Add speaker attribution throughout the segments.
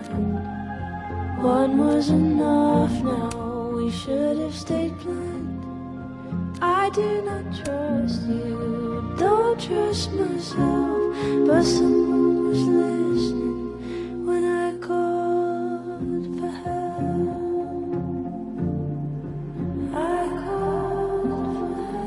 Speaker 1: One was enough now, we should have stayed blind. I do not trust you, don't trust myself, but someone was listening when I called for help. I called for help.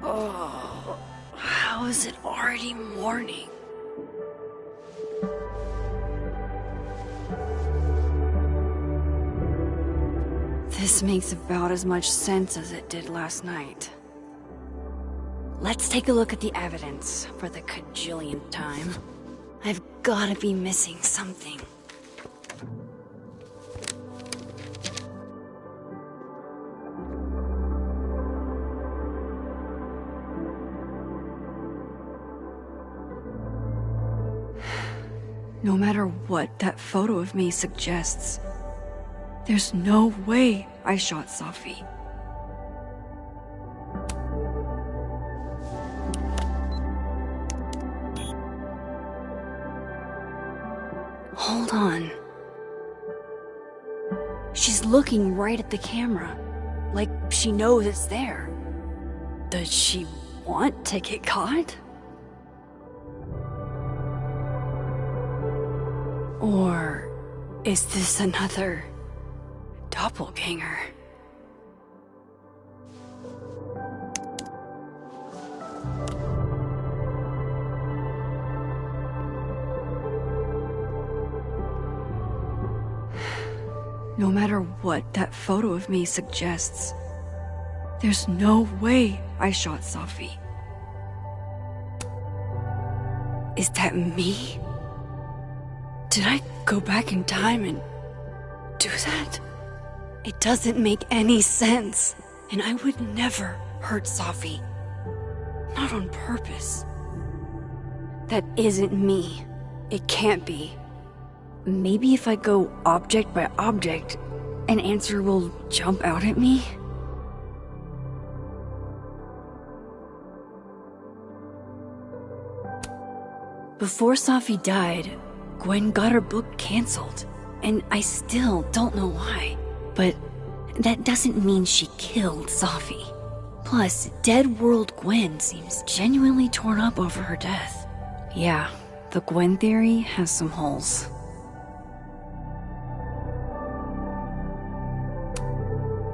Speaker 2: Oh, how is it already morning? This makes about as much sense as it did last night. Let's take a look at the evidence for the cajillionth time. I've gotta be missing something. No matter what that photo of me suggests, there's no way I shot Safi. Hold on. She's looking right at the camera, like she knows it's there. Does she want to get caught? Or is this another doppelganger? No matter what that photo of me suggests, there's no way I shot Safi. Is that me? Did I go back in time and do that? It doesn't make any sense, and I would never hurt Safi. Not on purpose. That isn't me. It can't be. Maybe if I go object by object, an answer will jump out at me? Before Safi died, Gwen got her book canceled, and I still don't know why. But that doesn't mean she killed Safi. Plus, Dead World Gwen seems genuinely torn up over her death. Yeah, the Gwen theory has some holes.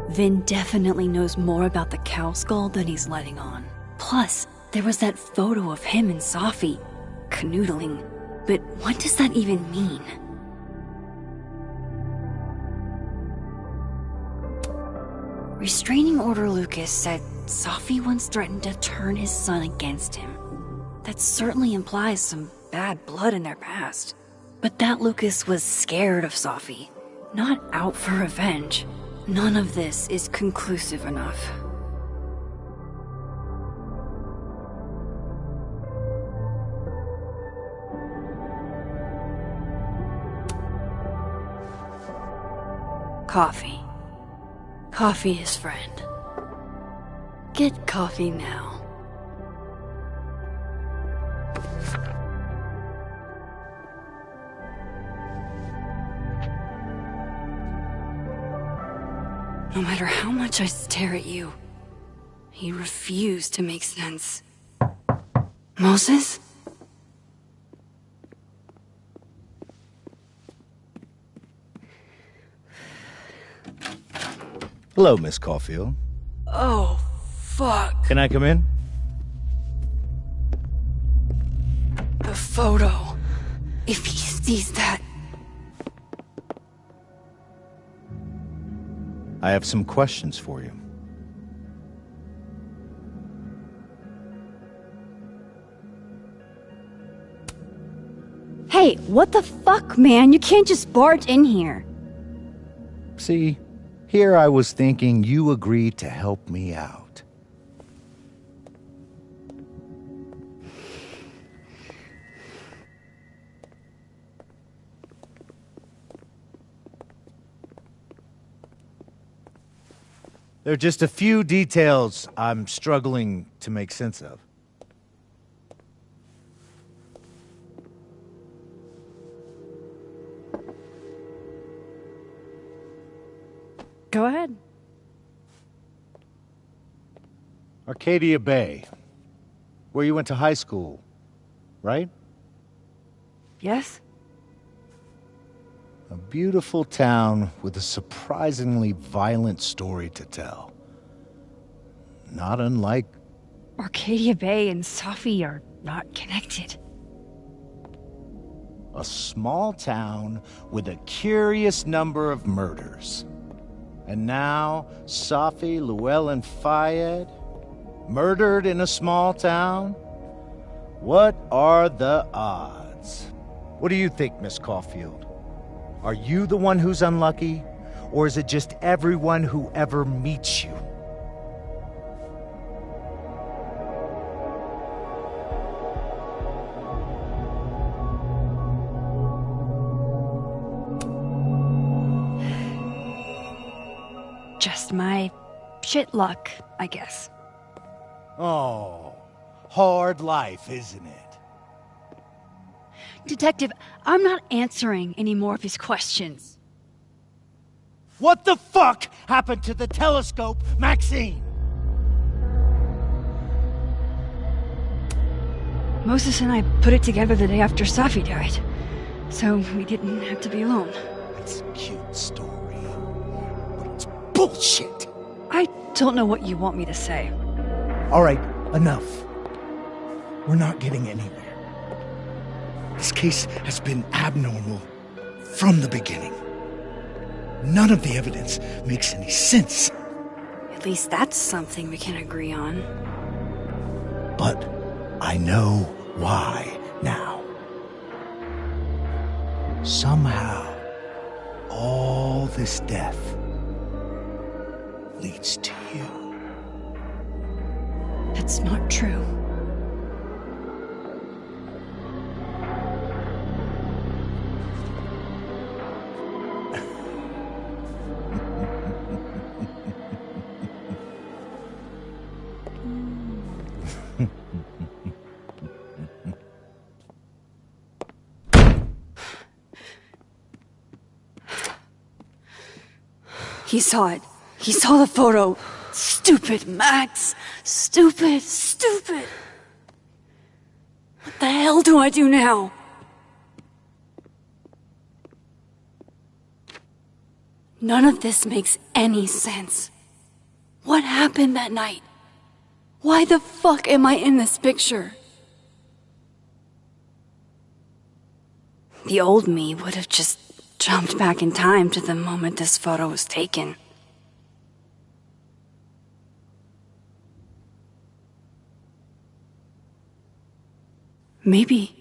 Speaker 2: Vin definitely knows more about the cow skull than he's letting on. Plus, there was that photo of him and Safi canoodling. But what does that even mean? Restraining Order Lucas said Safi once threatened to turn his son against him. That certainly implies some bad blood in their past. But that Lucas was scared of Safi, not out for revenge. None of this is conclusive enough. Coffee. Coffee is friend. Get coffee now. No matter how much I stare at you, you refuse to make sense. Moses?
Speaker 3: Hello, Miss Caulfield.
Speaker 2: Oh, fuck.
Speaker 3: Can I come in?
Speaker 2: The photo. If he sees that...
Speaker 3: I have some questions for you.
Speaker 2: Hey, what the fuck, man? You can't just barge in here.
Speaker 3: See, here I was thinking you agreed to help me out. There are just a few details I'm struggling to make sense of.
Speaker 2: Go ahead.
Speaker 3: Arcadia Bay, where you went to high school, right?
Speaker 2: Yes?
Speaker 3: A beautiful town with a surprisingly violent story to tell. Not unlike...
Speaker 2: Arcadia Bay and Safi are not connected.
Speaker 3: a small town with a curious number of murders. And now, Safi, Llewellyn Fayed, murdered in a small town? What are the odds? What do you think, Miss Caulfield? Are you the one who's unlucky, or is it just everyone who ever meets you?
Speaker 2: Just my shit luck, I guess.
Speaker 3: Oh, hard life, isn't it?
Speaker 2: Detective, I'm not answering any more of his questions.
Speaker 3: What the fuck happened to the telescope, Maxine?
Speaker 2: Moses and I put it together the day after Safi died, so we didn't have to be alone.
Speaker 3: It's a cute story, but it's bullshit.
Speaker 2: I don't know what you want me to say.
Speaker 3: All right, enough. We're not getting anywhere. This case has been abnormal from the beginning. None of the evidence makes any sense.
Speaker 2: At least that's something we can agree on.
Speaker 3: But I know why now. Somehow, all this death leads to you.
Speaker 2: That's not true. He saw it. He saw the photo. Stupid, Max. Stupid, stupid. What the hell do I do now? None of this makes any sense. What happened that night? Why the fuck am I in this picture? The old me would have just jumped back in time to the moment this photo was taken. Maybe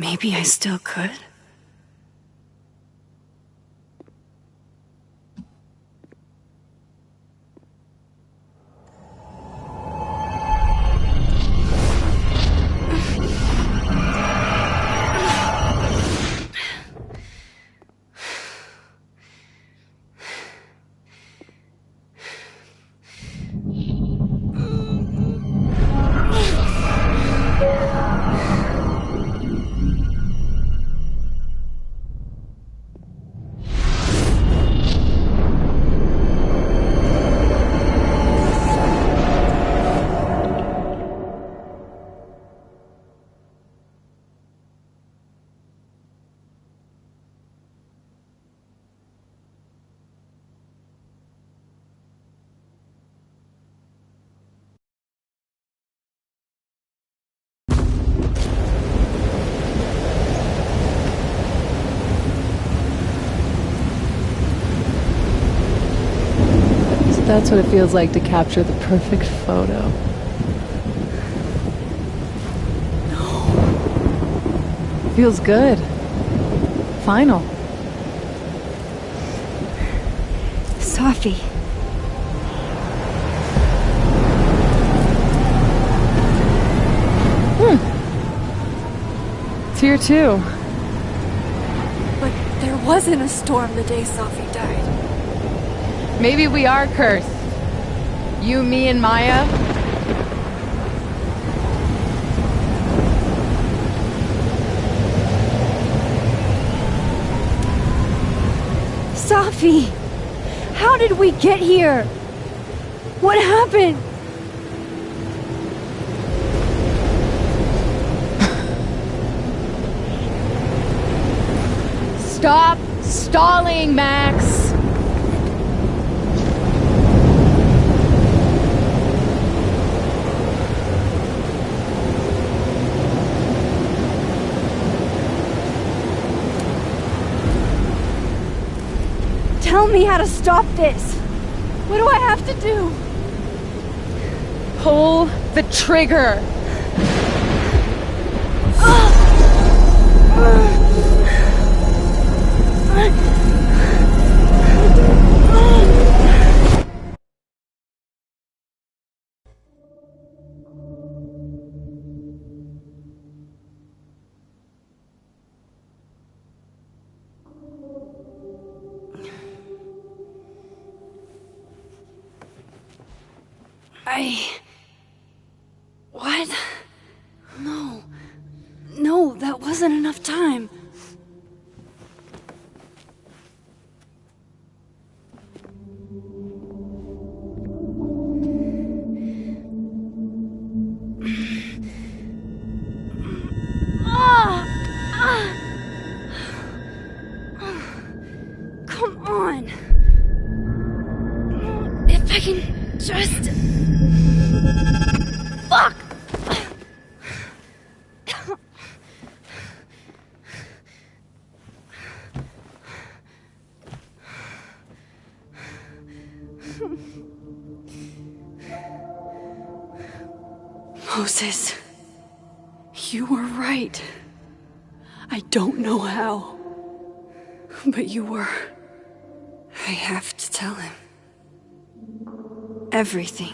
Speaker 2: I still could.
Speaker 4: That's what it feels like to capture the perfect photo. No. Feels good. Final.
Speaker 2: Safi.
Speaker 4: It's here too.
Speaker 2: But there wasn't a storm the day Safi died.
Speaker 4: Maybe we are cursed. You, me, and Maya.
Speaker 2: Safi! How did we get here? What happened?
Speaker 4: Stop stalling, Max!
Speaker 2: Tell me how to stop this. What do I have to do?
Speaker 4: Pull the trigger.
Speaker 2: What? No. No, that wasn't enough time. Come on. If I can just... Fuck! Moses, you were right. I don't know how, but you were. I have to tell him. Everything.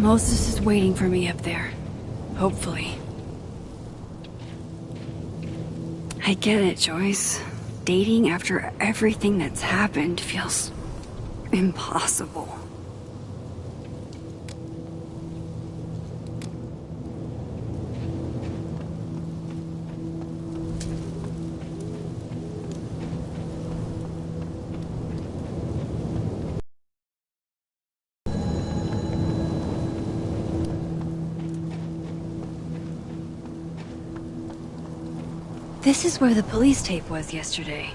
Speaker 2: Moses is waiting for me up there. Hopefully. I get it, Joyce. Dating after everything that's happened feels impossible. This is where the police tape was yesterday.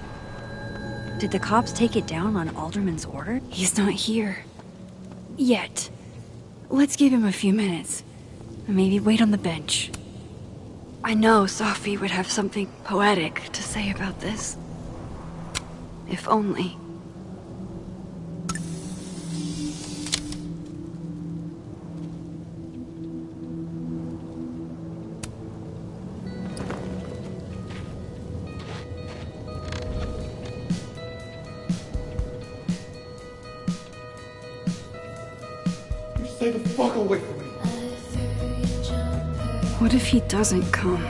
Speaker 2: Did the cops take it down on Alderman's order? He's not here. Yet. Let's give him a few minutes. Maybe wait on the bench. I know Sophie would have something poetic to say about this. If only.
Speaker 5: Stay the fuck away from me.
Speaker 2: What if he doesn't come?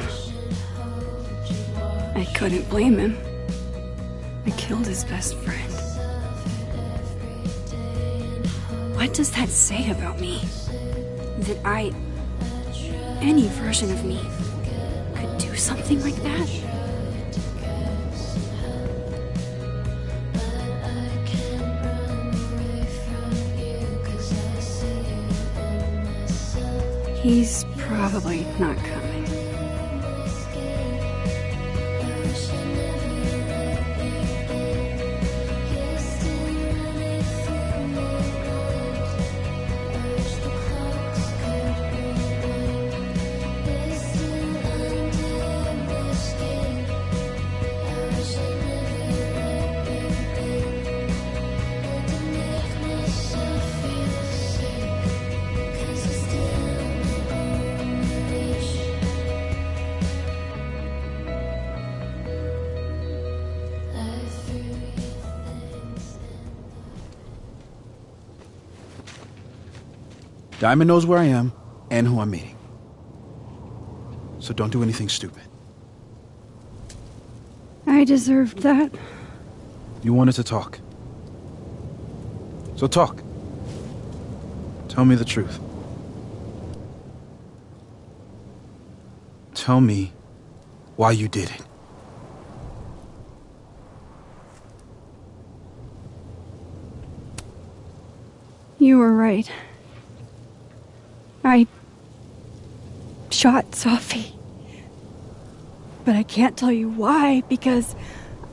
Speaker 2: I couldn't blame him. I killed his best friend. What does that say about me? That any version of me, could do something like that? He's probably not coming.
Speaker 5: Diamond knows where I am and who I'm meeting. So don't do anything stupid.
Speaker 2: I deserved that.
Speaker 5: You wanted to talk. So talk. Tell me the truth. Tell me why you did it.
Speaker 2: You were right. I shot Sophie. But I can't tell you why, because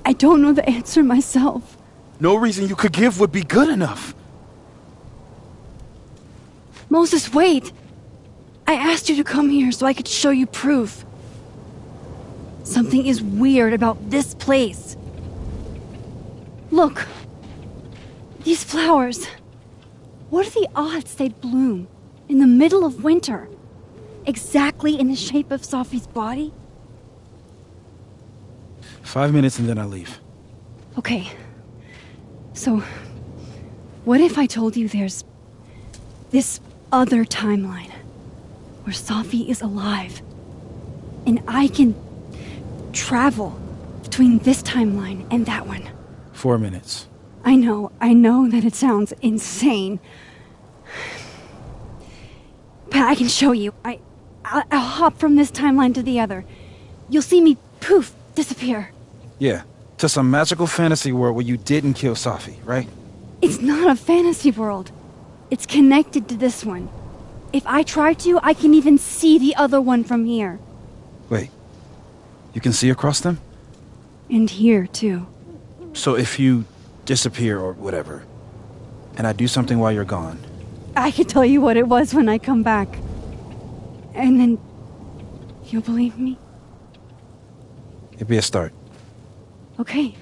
Speaker 2: I don't know the answer myself.
Speaker 5: No reason you could give would be good enough.
Speaker 2: Moses, wait! I asked you to come here so I could show you proof. Something is weird about this place. Look. These flowers. What are the odds they'd bloom in the middle of winter? Exactly in the shape of Sophie's body?
Speaker 5: 5 minutes and then I leave.
Speaker 2: Okay. So, what if I told you there's this other timeline where Sophie is alive and I can travel between this timeline and that one?
Speaker 5: 4 minutes.
Speaker 2: I know that it sounds insane. But I can show you. I'll hop from this timeline to the other. You'll see me, poof, disappear.
Speaker 5: Yeah, to some magical fantasy world where you didn't kill Sophie, right?
Speaker 2: It's not a fantasy world. It's connected to this one. If I try to, I can even see the other one from here.
Speaker 5: Wait, you can see across them?
Speaker 2: And here, too.
Speaker 5: So if you disappear or whatever, and I do something while you're gone...
Speaker 2: I can tell you what it was when I come back. And then... you'll believe me?
Speaker 5: It'd be a start.
Speaker 2: Okay.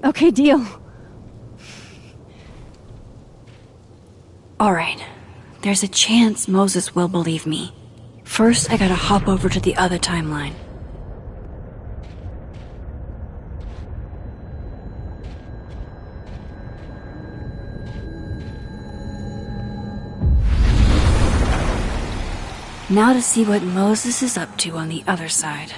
Speaker 2: Okay, deal. Alright. There's a chance Moses will believe me. First, I gotta hop over to the other timeline. Now to see what Moses is up to on the other side.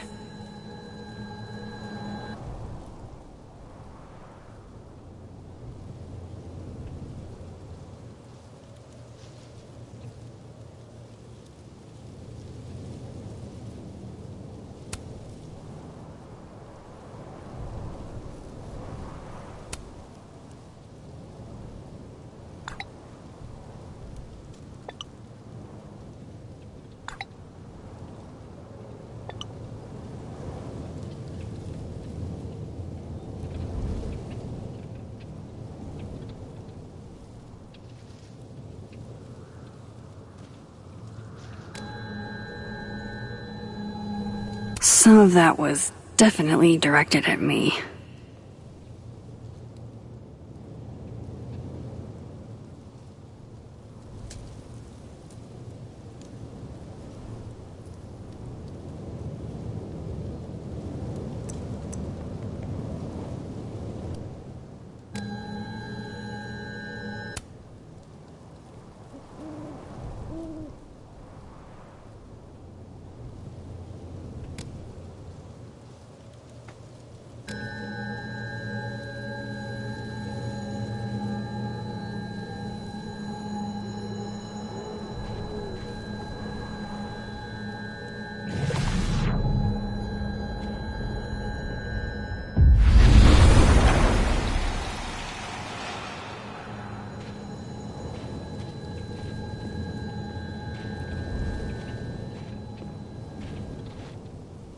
Speaker 2: Some of that was definitely directed at me.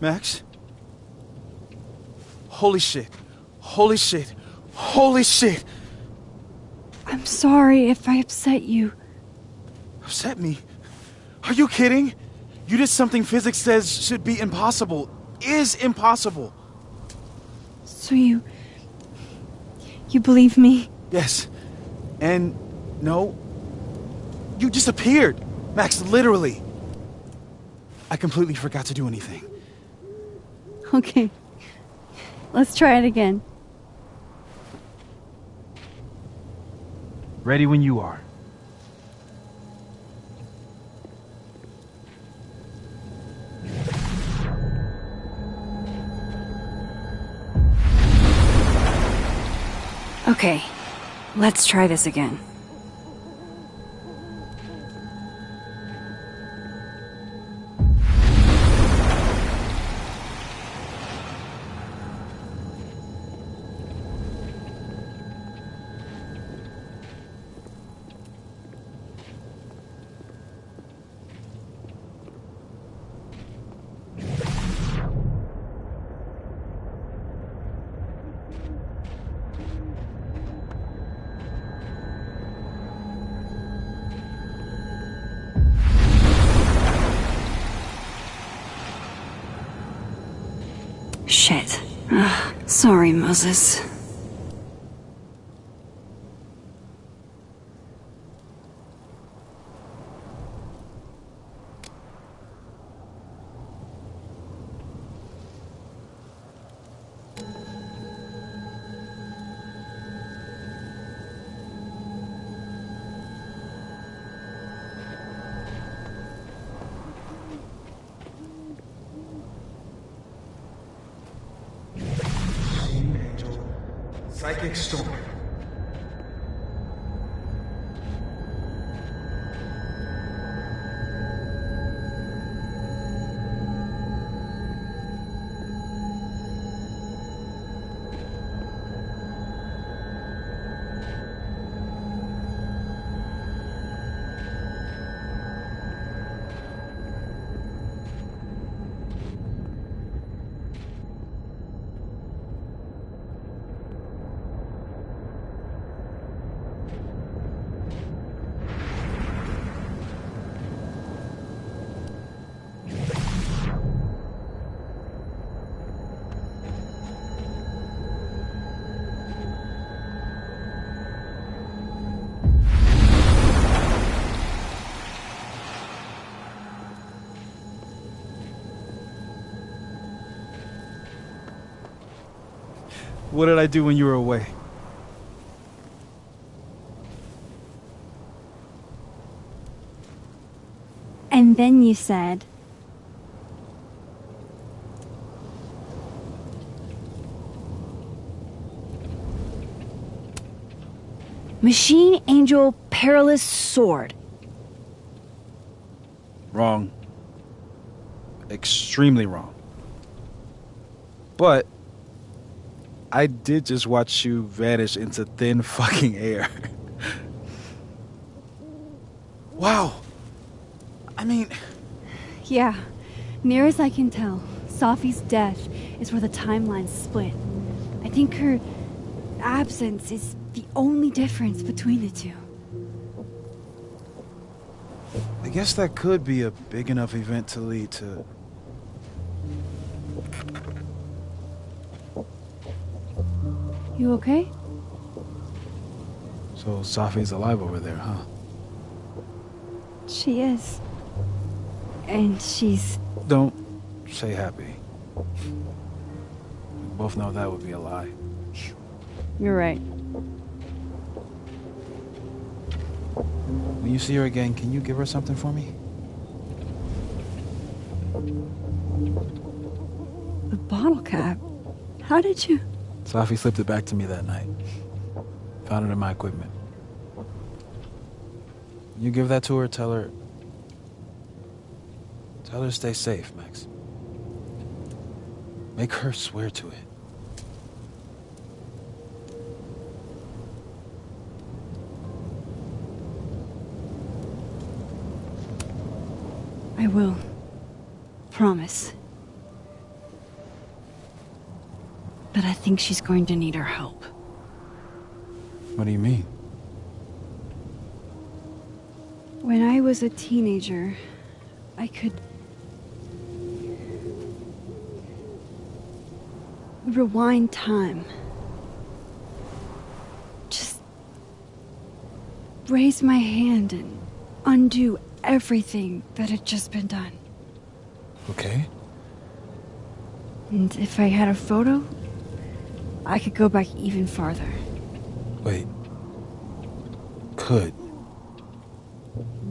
Speaker 5: Max? Holy shit. Holy shit. Holy shit!
Speaker 2: I'm sorry if I upset you.
Speaker 5: Upset me? Are you kidding? You did something physics says should be impossible. Is impossible.
Speaker 2: So you believe me?
Speaker 5: Yes. And no. You disappeared. Max, literally. I completely forgot to do anything.
Speaker 2: Okay. Let's try it again.
Speaker 6: Ready when you are.
Speaker 2: Okay. Let's try this again. Shit. Sorry, Moses.
Speaker 7: Psychic storm.
Speaker 5: What did I do when you were away?
Speaker 2: And Then you said... Machine Angel Perilous Sword.
Speaker 5: Wrong. Extremely wrong. But I did just watch you vanish into thin fucking air. Wow. I mean...
Speaker 2: Yeah, near as I can tell, Safi's death is where the timelines split. I think her absence is the only difference between the two.
Speaker 5: I guess that could be a big enough event to lead to...
Speaker 2: You okay?
Speaker 5: So Safi's alive over there, huh?
Speaker 2: She is. And she's...
Speaker 5: Don't say happy. We both know that would be a lie.
Speaker 2: You're right.
Speaker 5: When you see her again, can you give her something for me?
Speaker 2: A bottle cap? How did you...
Speaker 5: Safi slipped it back to me that night. Found it in my equipment. You give that to her, tell her to stay safe, Max. Make her swear to it.
Speaker 2: I will. Promise. But I think she's going to need our help.
Speaker 5: What do you mean?
Speaker 2: When I was a teenager, I could... rewind time. Just... raise my hand and undo everything that had just been done.
Speaker 5: Okay.
Speaker 2: And if I had a photo, I could go back even farther.
Speaker 5: Wait. Could.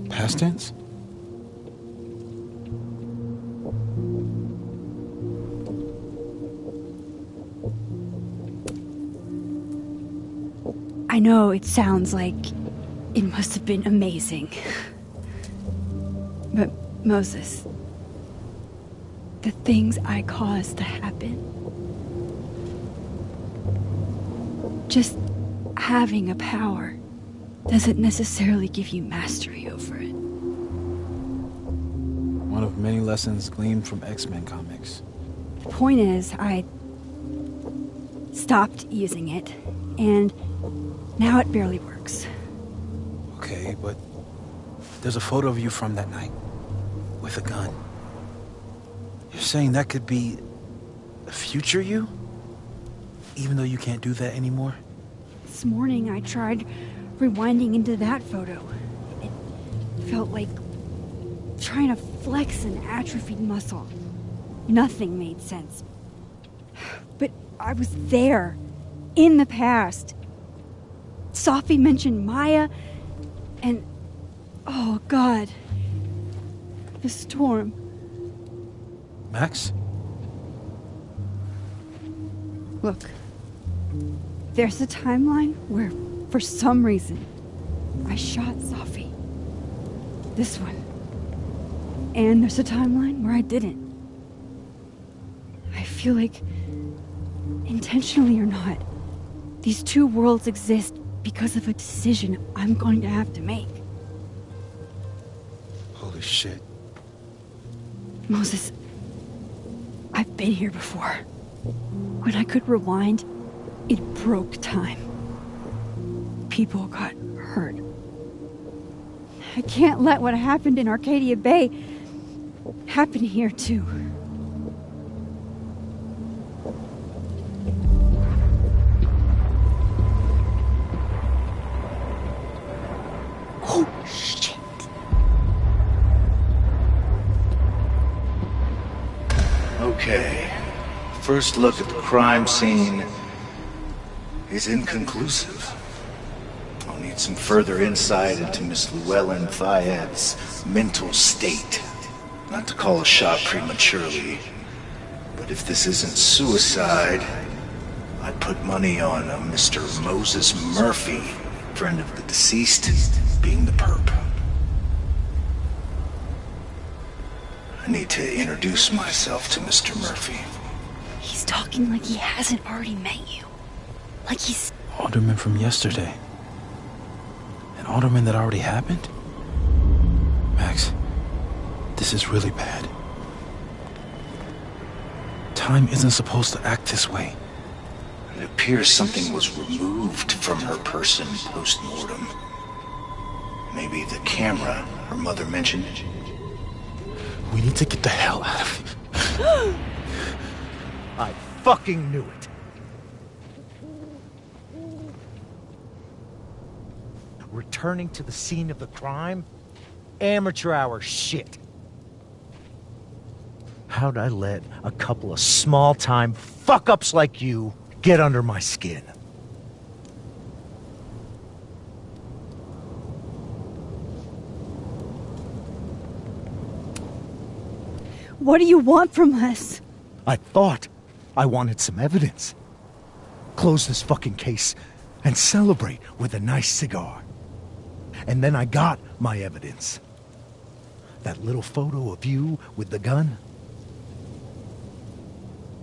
Speaker 5: Past tense?
Speaker 2: I know it sounds like it must have been amazing. But Moses, the things I caused to happen, just having a power doesn't necessarily give you mastery over it.
Speaker 5: One of many lessons gleaned from X-Men comics.
Speaker 2: The point is, I stopped using it, and now it barely works.
Speaker 5: Okay, but there's a photo of you from that night with a gun. You're saying that could be a future you? Even though you can't do that anymore?
Speaker 2: This morning I tried rewinding into that photo. It felt like trying to flex an atrophied muscle. Nothing made sense. But I was there, in the past. Safi mentioned Maya, and... oh, God. The storm.
Speaker 5: Max?
Speaker 2: Look. There's a timeline where, for some reason, I shot Safi. This one. And there's a timeline where I didn't. I feel like, intentionally or not, these two worlds exist because of a decision I'm going to have to make.
Speaker 5: Holy shit.
Speaker 2: Moses, I've been here before. When I could rewind, it broke time. People got hurt. I can't let what happened in Arcadia Bay happen here too. Oh, shit.
Speaker 3: Okay. First look at the crime scene is inconclusive. I'll need some further insight into Miss Llewellyn Fayette's mental state. Not to call a shot prematurely, but if this isn't suicide, I'd put money on a Mr. Moses Murphy, friend of the deceased, being the perp. I need to introduce myself to Mr. Murphy.
Speaker 2: He's talking like he hasn't already met you. Like he's...
Speaker 5: Alderman from yesterday. An alderman that already happened? Max, this is really bad. Time isn't supposed to act this way.
Speaker 3: It appears something was removed from her person post-mortem. Maybe the camera her mother mentioned.
Speaker 5: We need to get the hell out of here.
Speaker 3: I fucking knew it. Returning to the scene of the crime? Amateur hour shit. How'd I let a couple of small-time fuck-ups like you get under my skin?
Speaker 2: What do you want from us?
Speaker 3: I thought I wanted some evidence. Close this fucking case and celebrate with a nice cigar. And then I got my evidence. That little photo of you with the gun.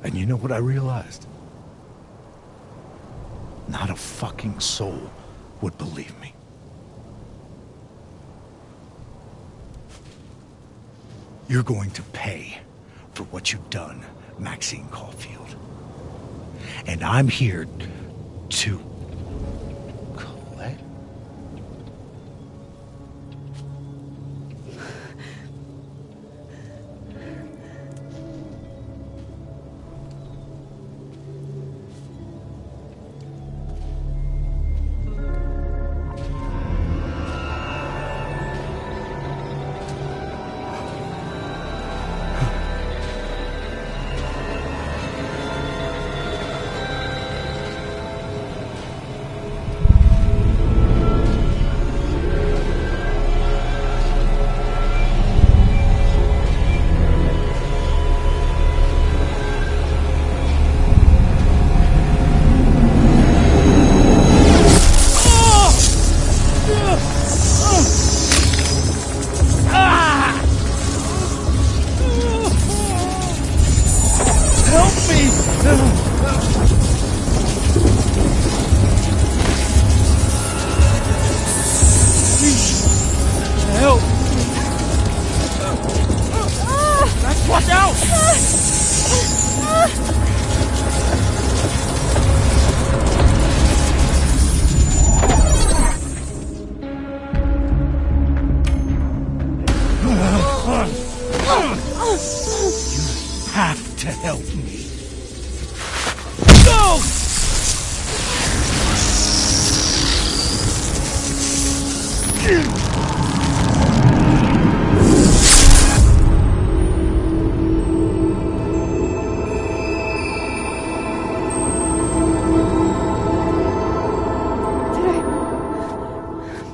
Speaker 3: And you know what I realized? Not a fucking soul would believe me. You're going to pay for what you've done, Maxine Caulfield. And I'm here to collect.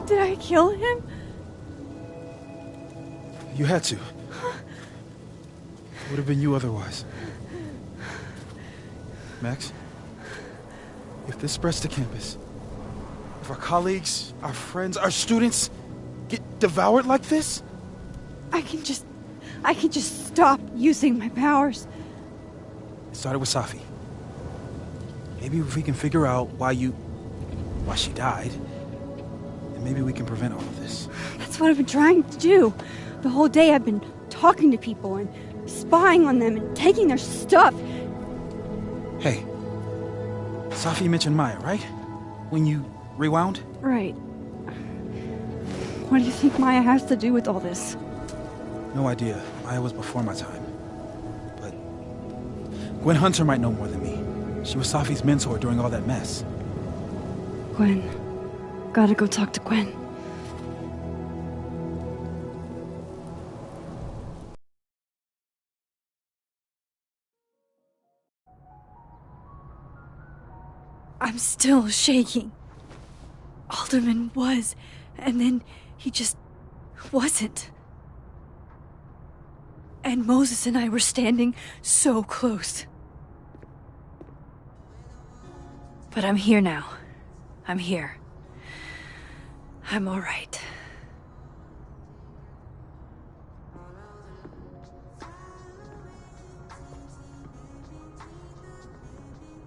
Speaker 2: Did I kill him?
Speaker 5: You had to. It would have been you otherwise. Max, if this spreads to campus, if our colleagues, our friends, our students get devoured like this,
Speaker 2: I can just stop using my powers.
Speaker 5: it started with Safi. Maybe if we can figure out why she died, then maybe we can prevent all of this.
Speaker 2: That's what I've been trying to do. The whole day I've been talking to people and spying on them and taking their stuff.
Speaker 5: Hey, Safi mentioned Maya, right? When you rewound?
Speaker 2: Right. What do you think Maya has to do with all this?
Speaker 5: No idea. Maya was before my time. But Gwen Hunter might know more than me. She was Safi's mentor during all that mess.
Speaker 2: Gwen. Gotta go talk to Gwen. I'm still shaking. Alderman was, and then he just wasn't. And Moses and I were standing so close. But I'm here now. I'm here. I'm all right.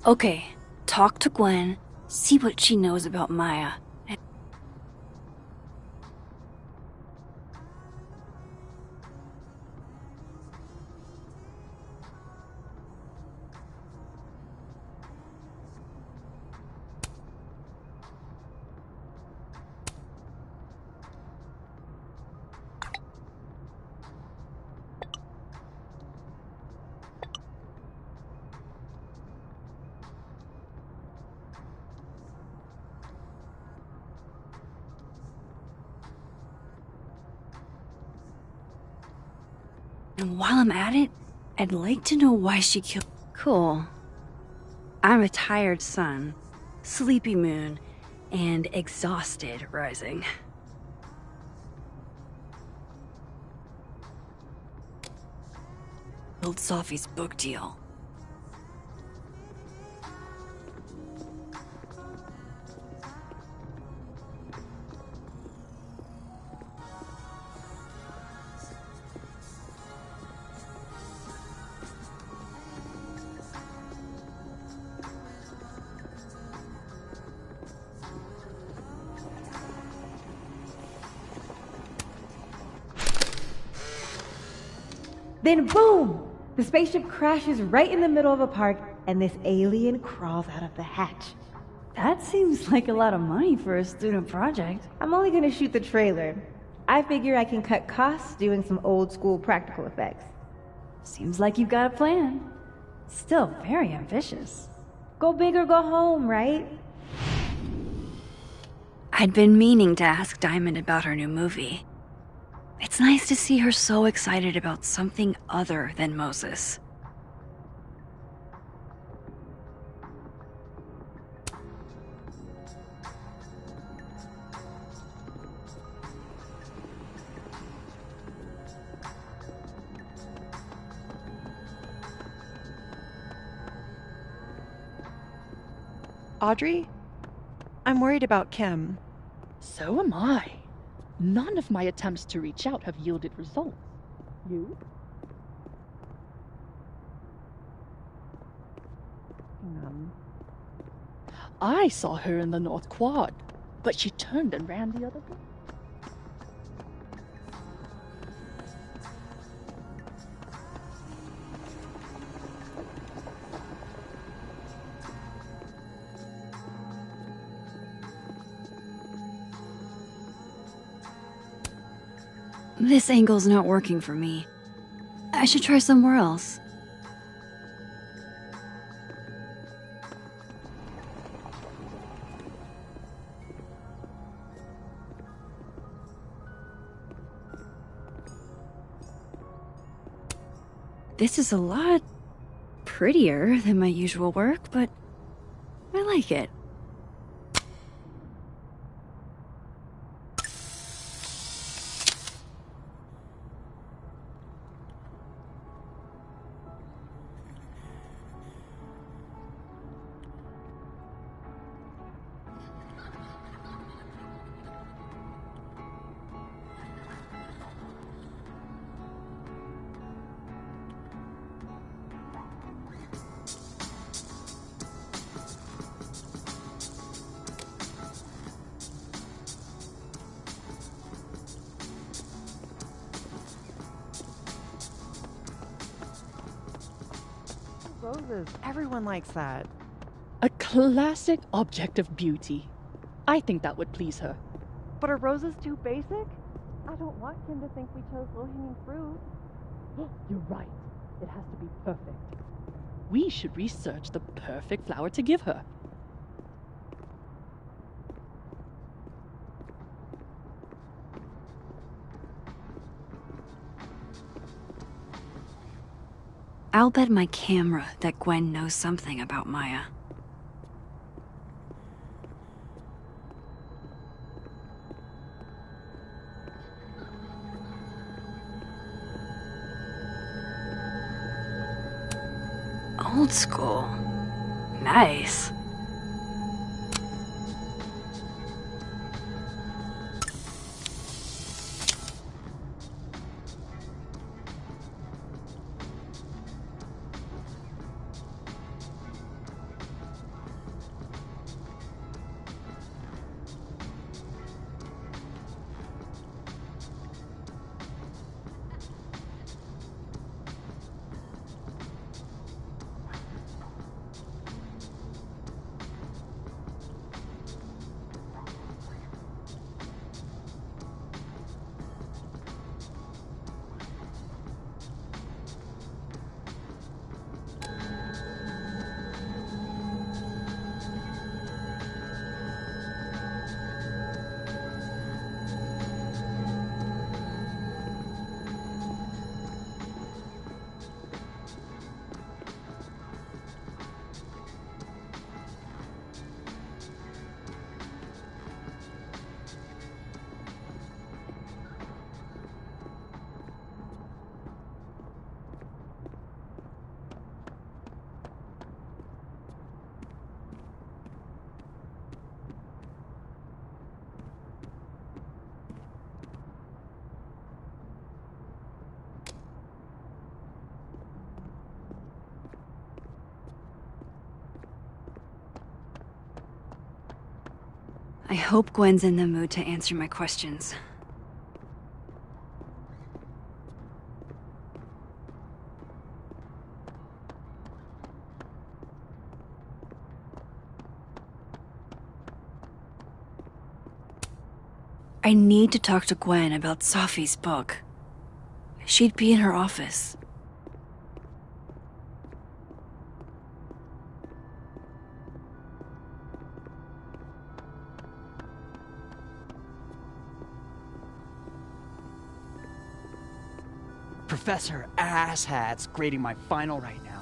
Speaker 2: Okay, talk to Gwen, see what she knows about Maya. And while I'm at it, I'd like to know why she killed... Cool. I'm a tired sun, sleepy moon, and exhausted rising. Old Sophie's book deal.
Speaker 6: Then boom! The spaceship crashes right in the middle of a park, and this alien crawls out of the hatch.
Speaker 1: That seems like a lot of money for a student project.
Speaker 6: I'm only gonna shoot the trailer. I figure I can cut costs doing some old school practical effects.
Speaker 1: Seems like you've got a plan. Still very ambitious.
Speaker 6: Go big or go home, right?
Speaker 2: I'd been meaning to ask Diamond about her new movie. It's nice to see her so excited about something other than Moses.
Speaker 7: Audrey? I'm worried about Kim.
Speaker 8: So am I. None of my attempts to reach out have yielded results. You? I saw her in the North Quad, but she turned and ran the other way.
Speaker 2: This angle's not working for me. I should try somewhere else. This is a lot prettier than my usual work, but I like it.
Speaker 7: Roses. Everyone likes that.
Speaker 8: A classic object of beauty. I think that would please her.
Speaker 7: But are roses too basic? I don't want Kim to think we chose low-hanging fruit.
Speaker 8: You're right. It has to be perfect. We should research the perfect flower to give her.
Speaker 2: I'll bet my camera that Gwen knows something about Maya. Old school. Nice. I hope Gwen's in the mood to answer my questions. I need to talk to Gwen about Safi's book. She'd be in her office.
Speaker 9: Professor Asshat's grading my final right now.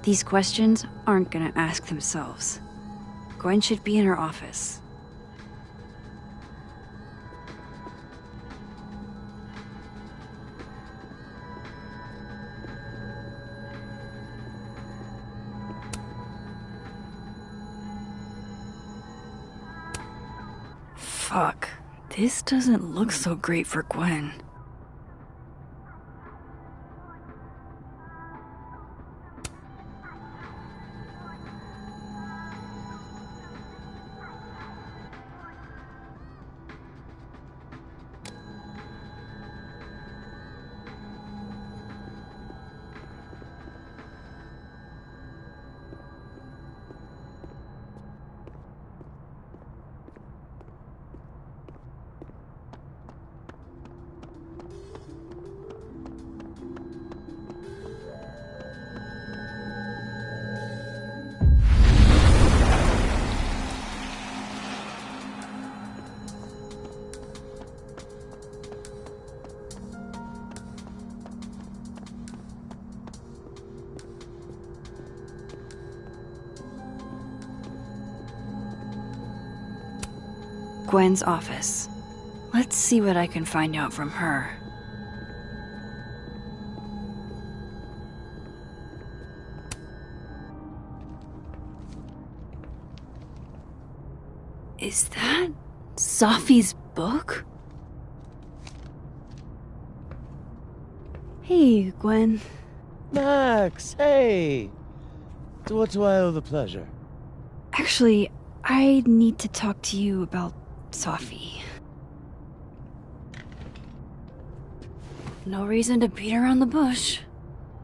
Speaker 2: These questions aren't gonna ask themselves. Gwen should be in her office. Fuck. This doesn't look so great for Gwen. Gwen's office. Let's see what I can find out from her. Is that Safi's book? Hey, Gwen.
Speaker 10: Max, hey! To what do I owe the pleasure?
Speaker 2: Actually, I need to talk to you about Safi. No reason to beat around the bush.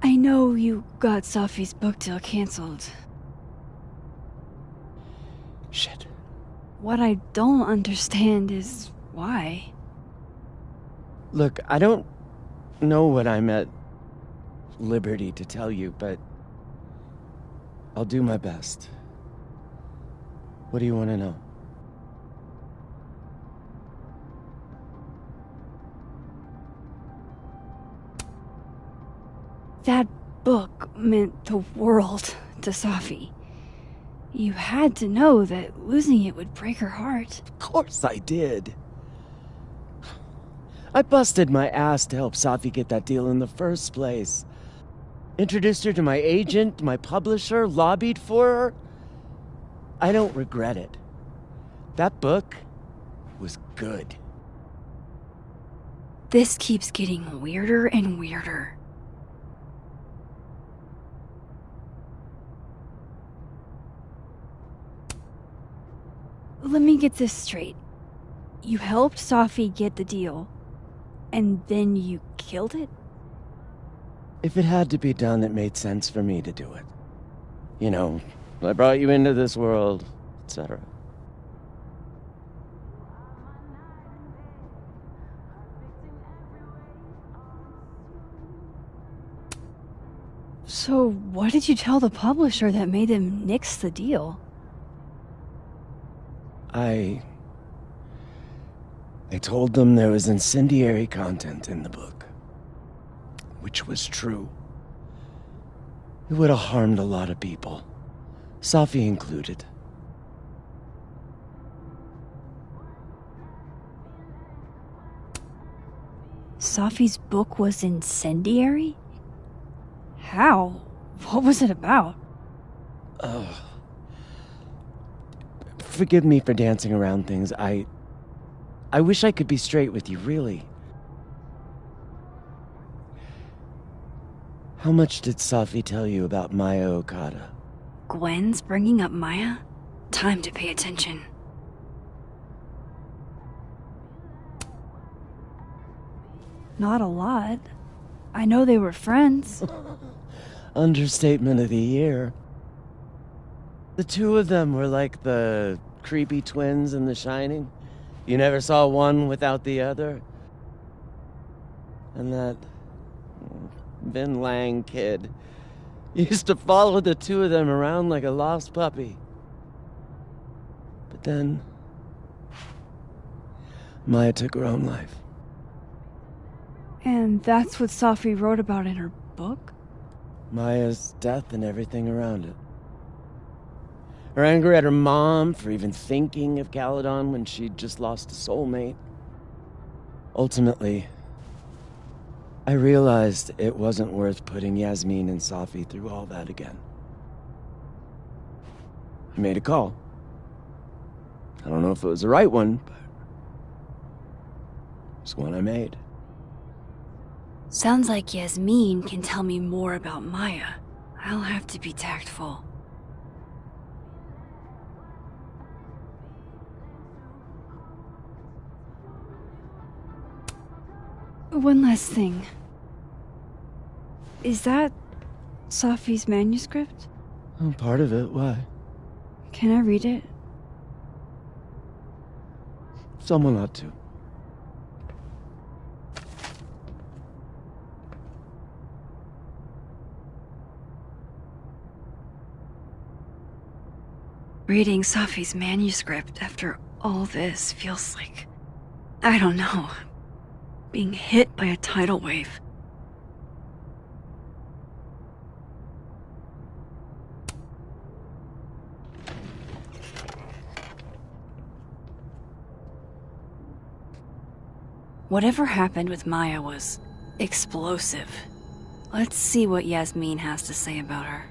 Speaker 2: I know you got Safi's book deal canceled.
Speaker 10: Shit.
Speaker 2: What I don't understand is why.
Speaker 10: Look, I don't know what I'm at liberty to tell you, but I'll do my best. What do you want to know?
Speaker 2: That book meant the world to Safi. You had to know that losing it would break her heart.
Speaker 10: Of course I did. I busted my ass to help Safi get that deal in the first place. Introduced her to my agent, my publisher, lobbied for her. I don't regret it. That book was good.
Speaker 2: This keeps getting weirder and weirder. Let me get this straight. You helped Safi get the deal, and then you killed it?
Speaker 10: If it had to be done, it made sense for me to do it. You know, I brought you into this world, etc.
Speaker 2: So, what did you tell the publisher that made them nix the deal?
Speaker 10: I told them there was incendiary content in the book. Which was true. It would have harmed a lot of people. Safi included.
Speaker 2: Safi's book was incendiary? How? What was it about?
Speaker 10: Forgive me for dancing around things. I wish I could be straight with you, really. How much did Safi tell you about Maya Okada?
Speaker 2: Gwen's bringing up Maya? Time to pay attention. Not a lot. I know they were friends.
Speaker 10: Understatement of the year. The two of them were like the creepy twins in The Shining. You never saw one without the other. And that Vin Lang kid used to follow the two of them around like a lost puppy. But then Maya took her own life.
Speaker 2: And that's what Safi wrote about in her book?
Speaker 10: Maya's death and everything around it. Her anger at her mom for even thinking of Caledon when she'd just lost a soulmate. Ultimately, I realized it wasn't worth putting Yasmin and Safi through all that again. I made a call. I don't know if it was the right one, but it's one I made.
Speaker 2: Sounds like Yasmin can tell me more about Maya. I'll have to be tactful. One last thing. Is that Safi's manuscript?
Speaker 10: Oh, part of it. Why?
Speaker 2: Can I read it?
Speaker 10: Someone ought to.
Speaker 2: Reading Safi's manuscript after all this feels like, I don't know, being hit by a tidal wave. Whatever happened with Maya was explosive. Let's see what Yasmin has to say about her.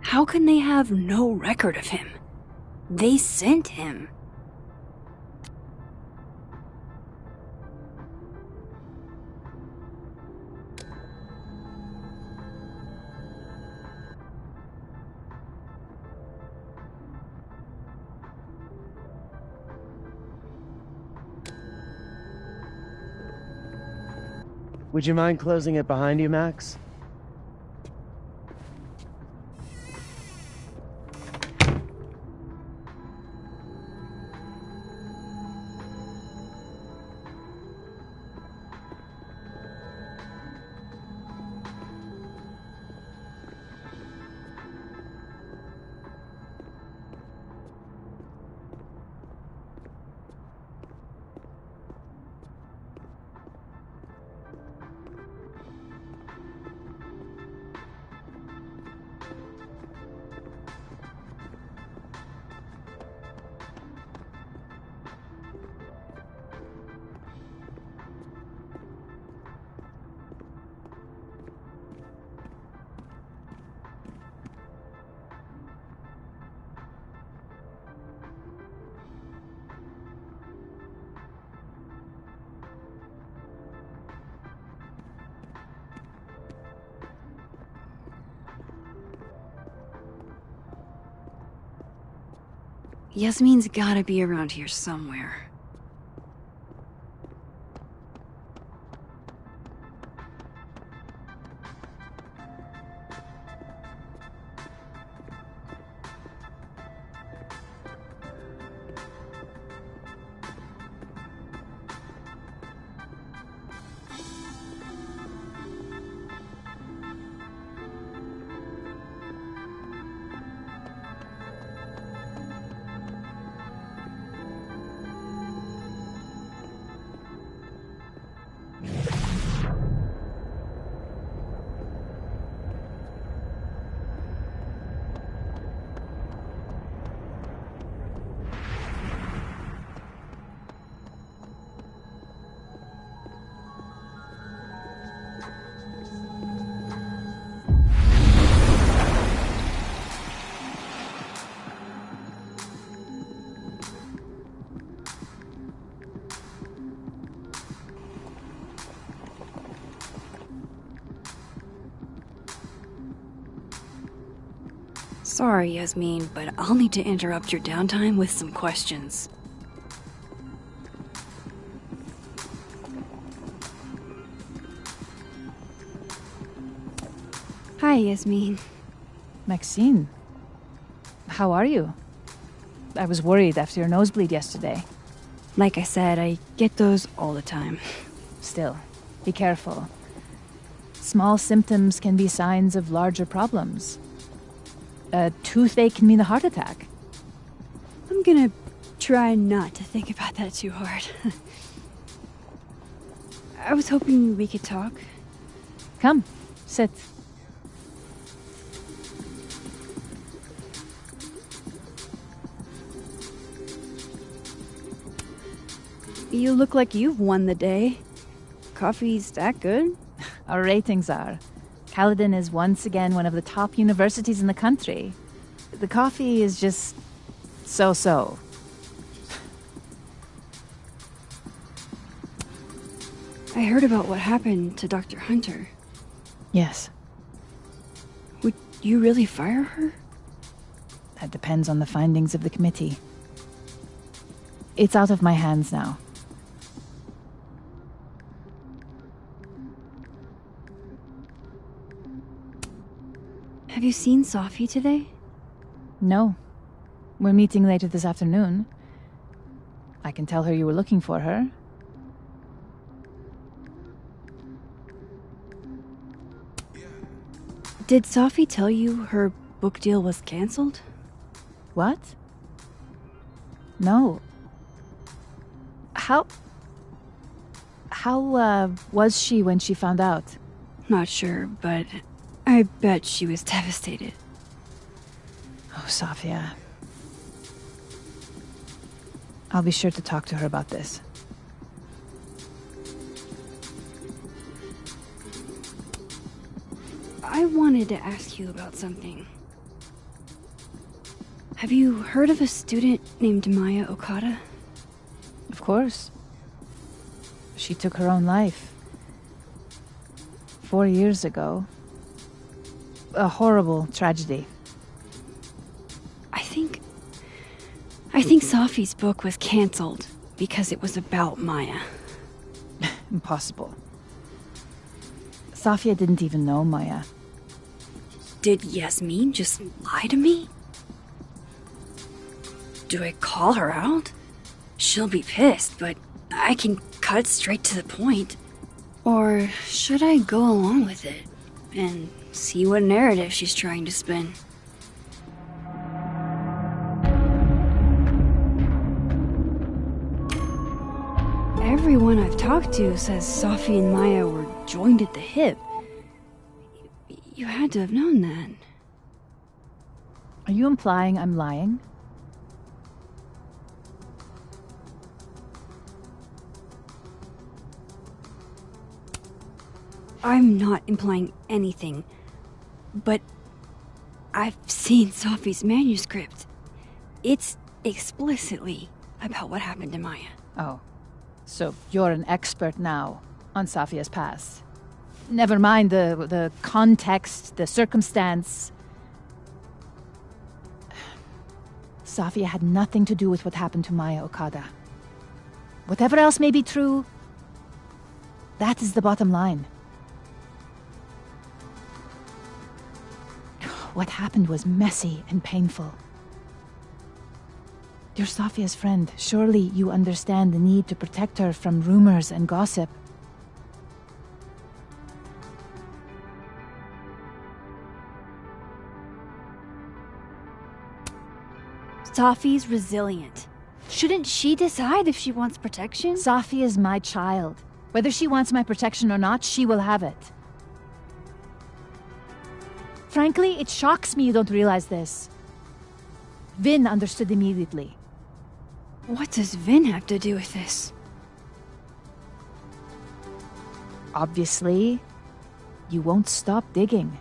Speaker 2: How can they have no record of him? They sent him.
Speaker 10: Would you mind closing it behind you, Max?
Speaker 2: Yasmin's gotta be around here somewhere. Sorry, Yasmin, but I'll need to interrupt your downtime with some questions. Hi, Yasmin.
Speaker 11: Maxine, how are you? I was worried after your nosebleed yesterday.
Speaker 2: Like I said, I get those all the time.
Speaker 11: Still, be careful. Small symptoms can be signs of larger problems. A toothache can mean a heart attack.
Speaker 2: I'm gonna try not to think about that too hard. I was hoping we could talk.
Speaker 11: Come, sit.
Speaker 2: You look like you've won the day. Coffee's that good?
Speaker 11: Our ratings are. Caledon is once again one of the top universities in the country. The coffee is just so-so.
Speaker 2: I heard about what happened to Dr. Hunter.
Speaker 11: Yes.
Speaker 2: Would you really fire her?
Speaker 11: That depends on the findings of the committee. It's out of my hands now.
Speaker 2: Have you seen Safi today?
Speaker 11: No. We're meeting later this afternoon. I can tell her you were looking for her.
Speaker 2: Did Safi tell you her book deal was cancelled?
Speaker 11: What? No. How was she when she found out?
Speaker 2: Not sure, but I I bet she was devastated.
Speaker 11: Oh, Safia. I'll be sure to talk to her about this.
Speaker 2: I wanted to ask you about something. Have you heard of a student named Maya Okada?
Speaker 11: Of course. She took her own life. 4 years ago. A horrible tragedy.
Speaker 2: I think Safi's book was cancelled because it was about Maya.
Speaker 11: Impossible. Safia didn't even know Maya.
Speaker 2: Did Yasmin just lie to me? Do I call her out? She'll be pissed, but I can cut straight to the point. Or should I go along with it and see what narrative she's trying to spin? Everyone I've talked to says Safi and Maya were joined at the hip. You had to have known that.
Speaker 11: Are you implying I'm lying?
Speaker 2: I'm not implying anything, but I've seen Safi's manuscript. It's explicitly about what happened to Maya.
Speaker 11: Oh, so you're an expert now on Safia's past. Never mind the context, the circumstance. Safia had nothing to do with what happened to Maya Okada. Whatever else may be true, that is the bottom line. What happened was messy and painful. You're Safia's friend. Surely you understand the need to protect her from rumors and gossip.
Speaker 2: Safi's resilient. Shouldn't she decide if she wants protection?
Speaker 11: Safi is my child. Whether she wants my protection or not, she will have it. Frankly, it shocks me you don't realize this. Vin understood immediately.
Speaker 2: What does Vin have to do with this?
Speaker 11: Obviously, you won't stop digging.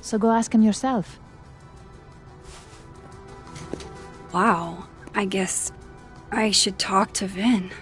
Speaker 11: So go ask him yourself.
Speaker 2: Wow, I guess I should talk to Vin.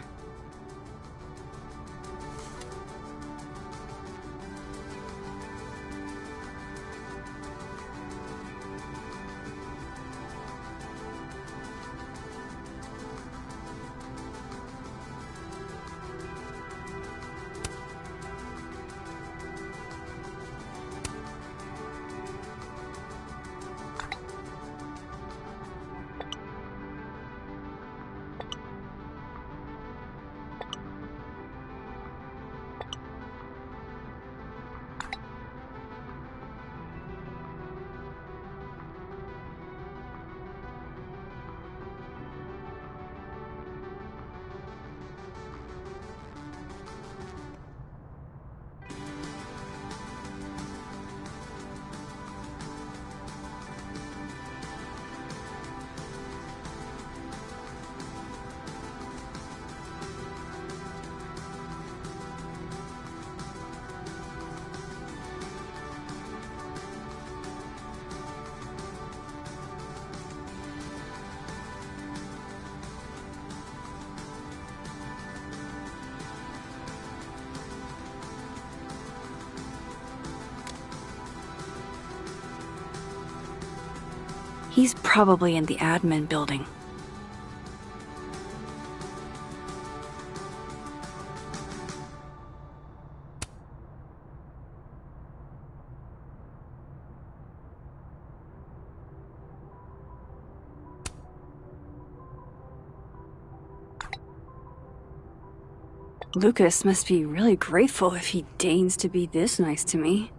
Speaker 2: He's probably in the admin building. Lucas must be really grateful if he deigns to be this nice to me.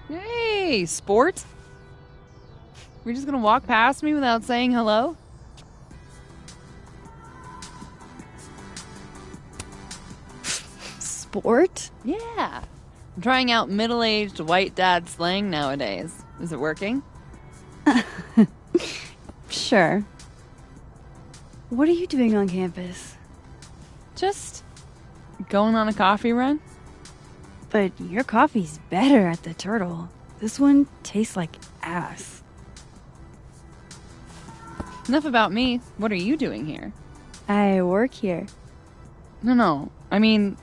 Speaker 4: Hey, sport? We're just gonna walk past me without saying hello?
Speaker 2: Sport?
Speaker 4: Yeah. I'm trying out middle-aged white dad slang nowadays. Is it working?
Speaker 2: Sure. What are you doing on campus?
Speaker 4: Just going on a coffee run?
Speaker 2: But your coffee's better at the Turtle. This one tastes like ass.
Speaker 4: Enough about me. What are you doing here?
Speaker 2: I work here.
Speaker 4: No. I mean,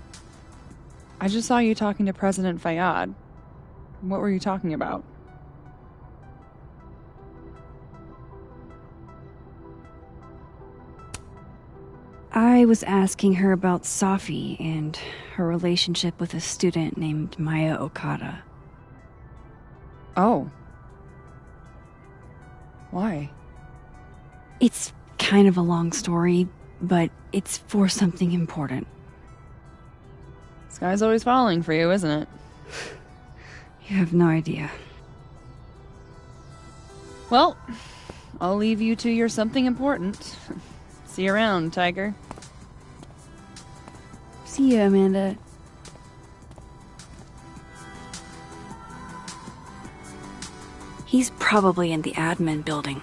Speaker 4: I just saw you talking to President Fayyad. What were you talking about?
Speaker 2: I was asking her about Safi and her relationship with a student named Maya Okada.
Speaker 4: Oh. Why?
Speaker 2: It's kind of a long story, but it's for something important.
Speaker 4: Sky's always falling for you, isn't it?
Speaker 2: You have no idea.
Speaker 4: Well, I'll leave you to your something important. See you around, Tiger.
Speaker 2: See you, Amanda. He's probably in the admin building.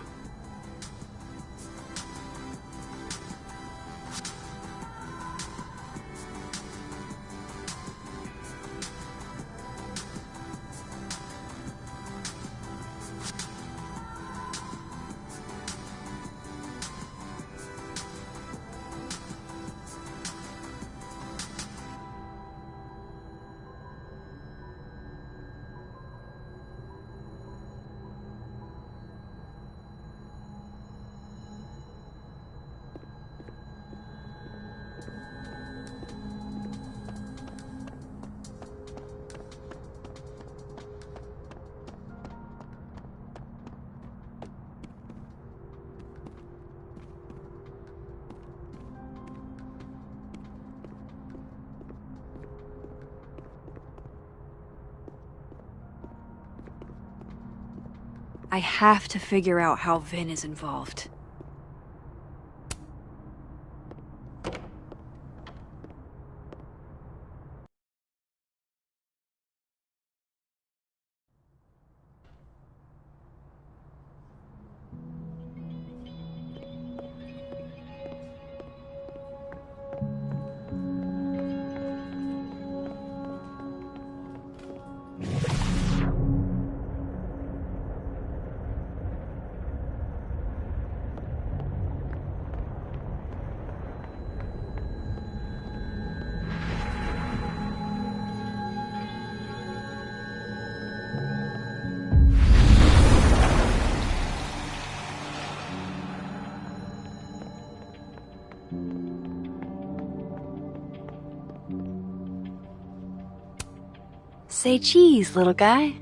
Speaker 2: I have to figure out how Vin is involved. Say cheese, little guy.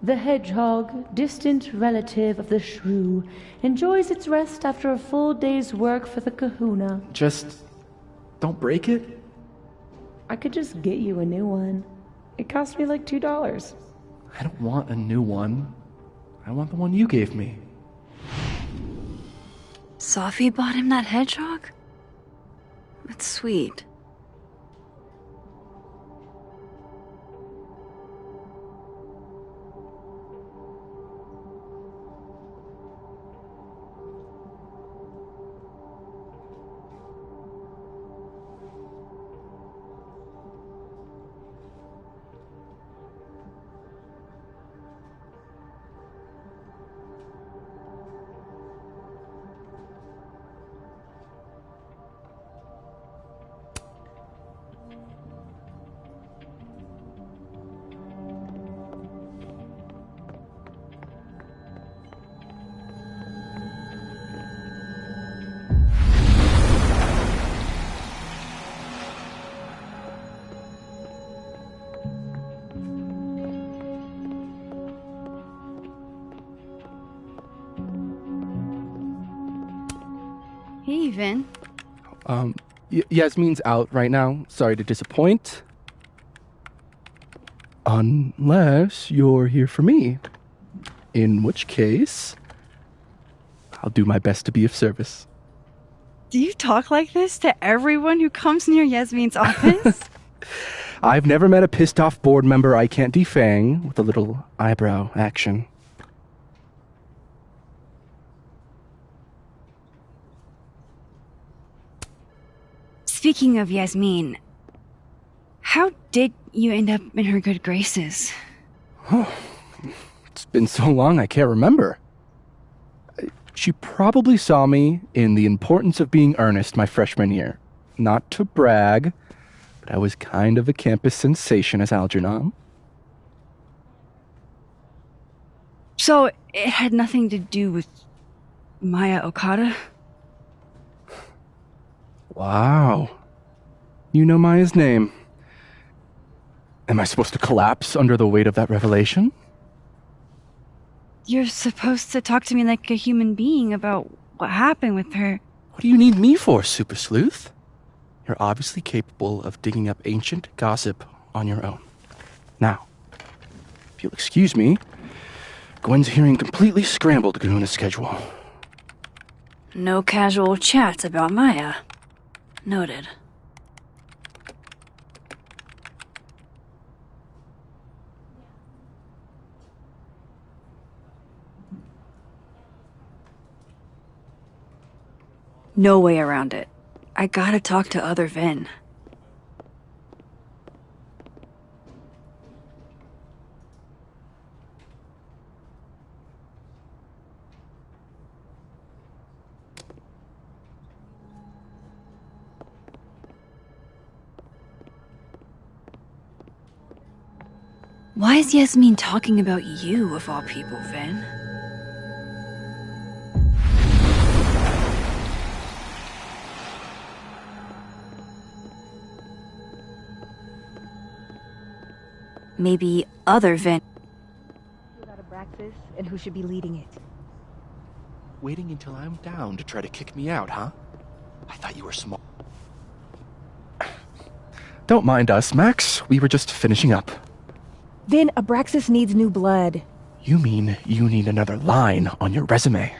Speaker 12: The hedgehog, distant relative of the shrew, enjoys its rest after a full day's work for the kahuna.
Speaker 13: Just don't break it?
Speaker 12: I could just get you a new one. It cost me like $2.
Speaker 13: I don't want a new one. I want the one you gave me.
Speaker 2: Safi bought him that hedgehog? That's sweet. Hey, Vin.
Speaker 13: Yasmin's out right now. Sorry to disappoint. Unless you're here for me. In which case, I'll do my best to be of service.
Speaker 2: Do you talk like this to everyone who comes near Yasmin's office?
Speaker 13: I've never met a pissed off board member I can't defang with a little eyebrow action.
Speaker 2: Speaking of Yasmin, how did you end up in her good graces?
Speaker 13: Oh, it's been so long I can't remember. She probably saw me in The Importance of Being Earnest my freshman year. Not to brag, but I was kind of a campus sensation as Algernon.
Speaker 2: So it had nothing to do with Maya Okada?
Speaker 13: Wow. You know Maya's name. Am I supposed to collapse under the weight of that revelation?
Speaker 2: You're supposed to talk to me like a human being about what happened with her.
Speaker 13: What do you need me for, Super Sleuth? You're obviously capable of digging up ancient gossip on your own. Now, if you'll excuse me, Gwen's hearing completely scrambled Kahuna schedule.
Speaker 2: No casual chats about Maya. Noted. No way around it. I gotta talk to other Vin. Why is Yasmin talking about you, of all people, Vin? Maybe other Vin.
Speaker 6: About Abraxas and who should be leading it.
Speaker 13: Waiting until I'm down to try to kick me out, huh? I thought you were small. Don't mind us, Max. We were just finishing up.
Speaker 6: Then Abraxas needs new blood.
Speaker 13: You mean you need another line on your resume?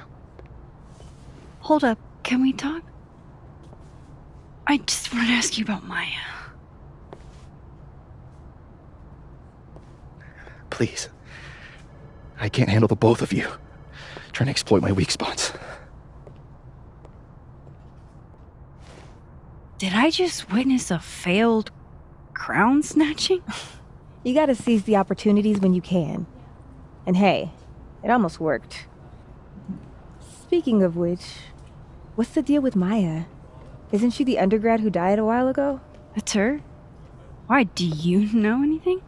Speaker 2: Hold up, can we talk? I just want to ask you about Maya.
Speaker 13: Please. I can't handle the both of you trying to exploit my weak spots.
Speaker 2: Did I just witness a failed crown snatching?
Speaker 6: You gotta seize the opportunities when you can. And hey, it almost worked. Speaking of which, what's the deal with Maya? Isn't she the undergrad who died a while ago?
Speaker 2: That's her? Why, do you know anything?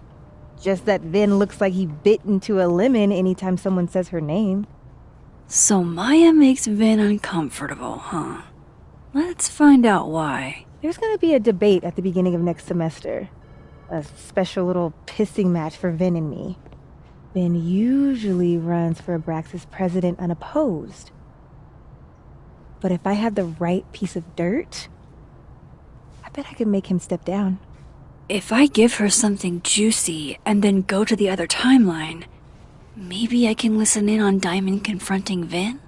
Speaker 6: Just that Vin looks like he bit into a lemon anytime someone says her name.
Speaker 2: So Maya makes Vin uncomfortable, huh? Let's find out why.
Speaker 6: There's gonna be a debate at the beginning of next semester. A special little pissing match for Vin and me. Vin usually runs for Abraxas president unopposed. But if I had the right piece of dirt, I bet I could make him step down.
Speaker 2: If I give her something juicy and then go to the other timeline, maybe I can listen in on Diamond confronting Vin?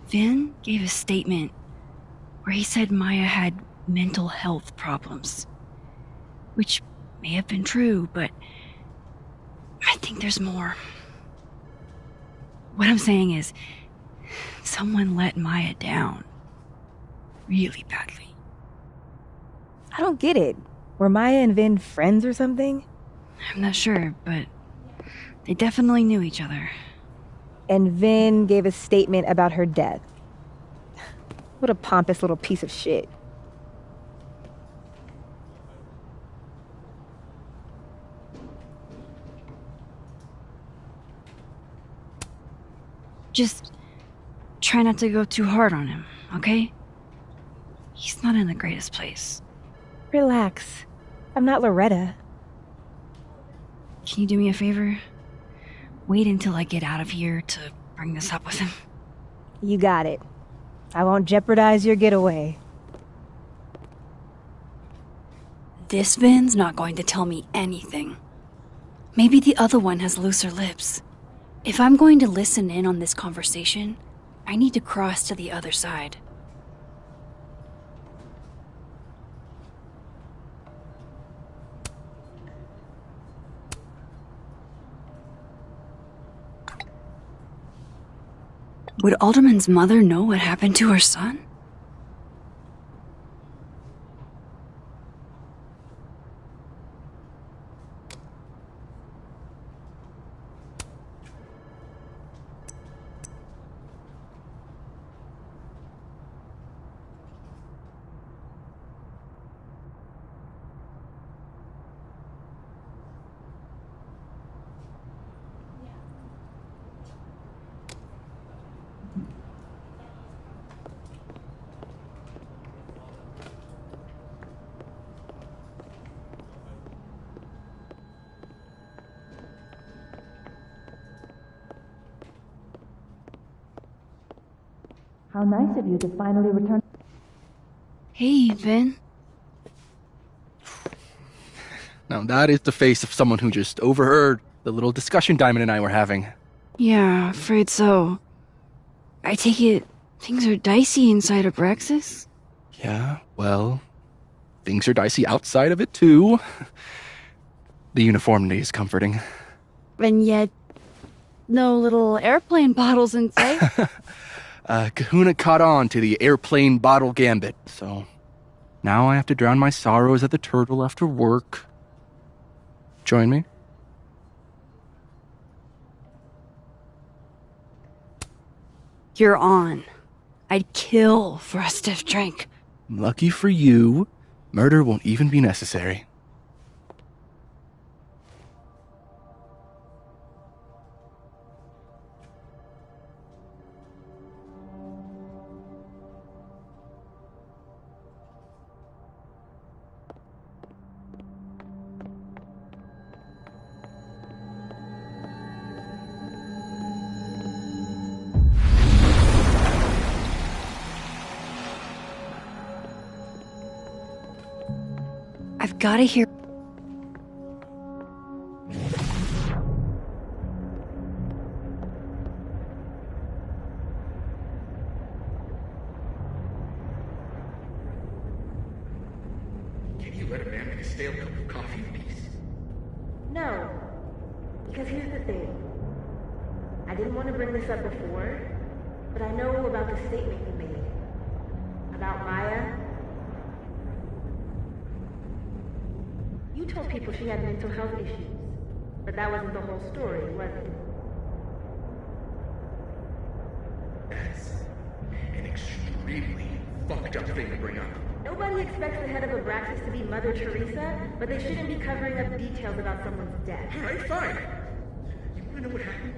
Speaker 2: Vin gave a statement where he said Maya had mental health problems. Which may have been true, but I think there's more. What I'm saying is, someone let Maya down. Really badly.
Speaker 6: I don't get it. Were Maya and Vin friends or something?
Speaker 2: I'm not sure, but they definitely knew each other.
Speaker 6: And Vin gave a statement about her death. What a pompous little piece of shit.
Speaker 2: Just try not to go too hard on him, okay? He's not in the greatest place.
Speaker 6: Relax. I'm not Loretta.
Speaker 2: Can you do me a favor? Wait until I get out of here to bring this up with him.
Speaker 6: You got it. I won't jeopardize your getaway.
Speaker 2: This Vin's not going to tell me anything. Maybe the other one has looser lips. If I'm going to listen in on this conversation, I need to cross to the other side. Would Alderman's mother know what happened to her son?
Speaker 12: How nice of you to finally return.
Speaker 2: Hey, Vin.
Speaker 13: Now that is the face of someone who just overheard the little discussion Diamond and I were having.
Speaker 2: Yeah, afraid so. I take it things are dicey inside of Braxis?
Speaker 13: Yeah, well, things are dicey outside of it too. The uniformity is comforting.
Speaker 2: And yet, no little airplane bottles in sight.
Speaker 13: Kahuna caught on to the airplane bottle gambit, so now I have to drown my sorrows at the Turtle after work. Join me?
Speaker 2: You're on. I'd kill for a stiff drink.
Speaker 13: Lucky for you, murder won't even be necessary.
Speaker 2: I've gotta hear.
Speaker 14: Can you let a man make a stale cup of coffee in peace?
Speaker 6: No. Because here's the thing. I didn't want to bring this up before, but I know about the statement you made. About Maya. You told people she had mental health issues, but that wasn't the whole story, was it?
Speaker 14: That's an extremely fucked up thing to bring up.
Speaker 6: Nobody expects the head of Abraxas to be Mother Teresa, but they shouldn't be covering up details about someone's death.
Speaker 14: Alright, fine. You wanna know what happened?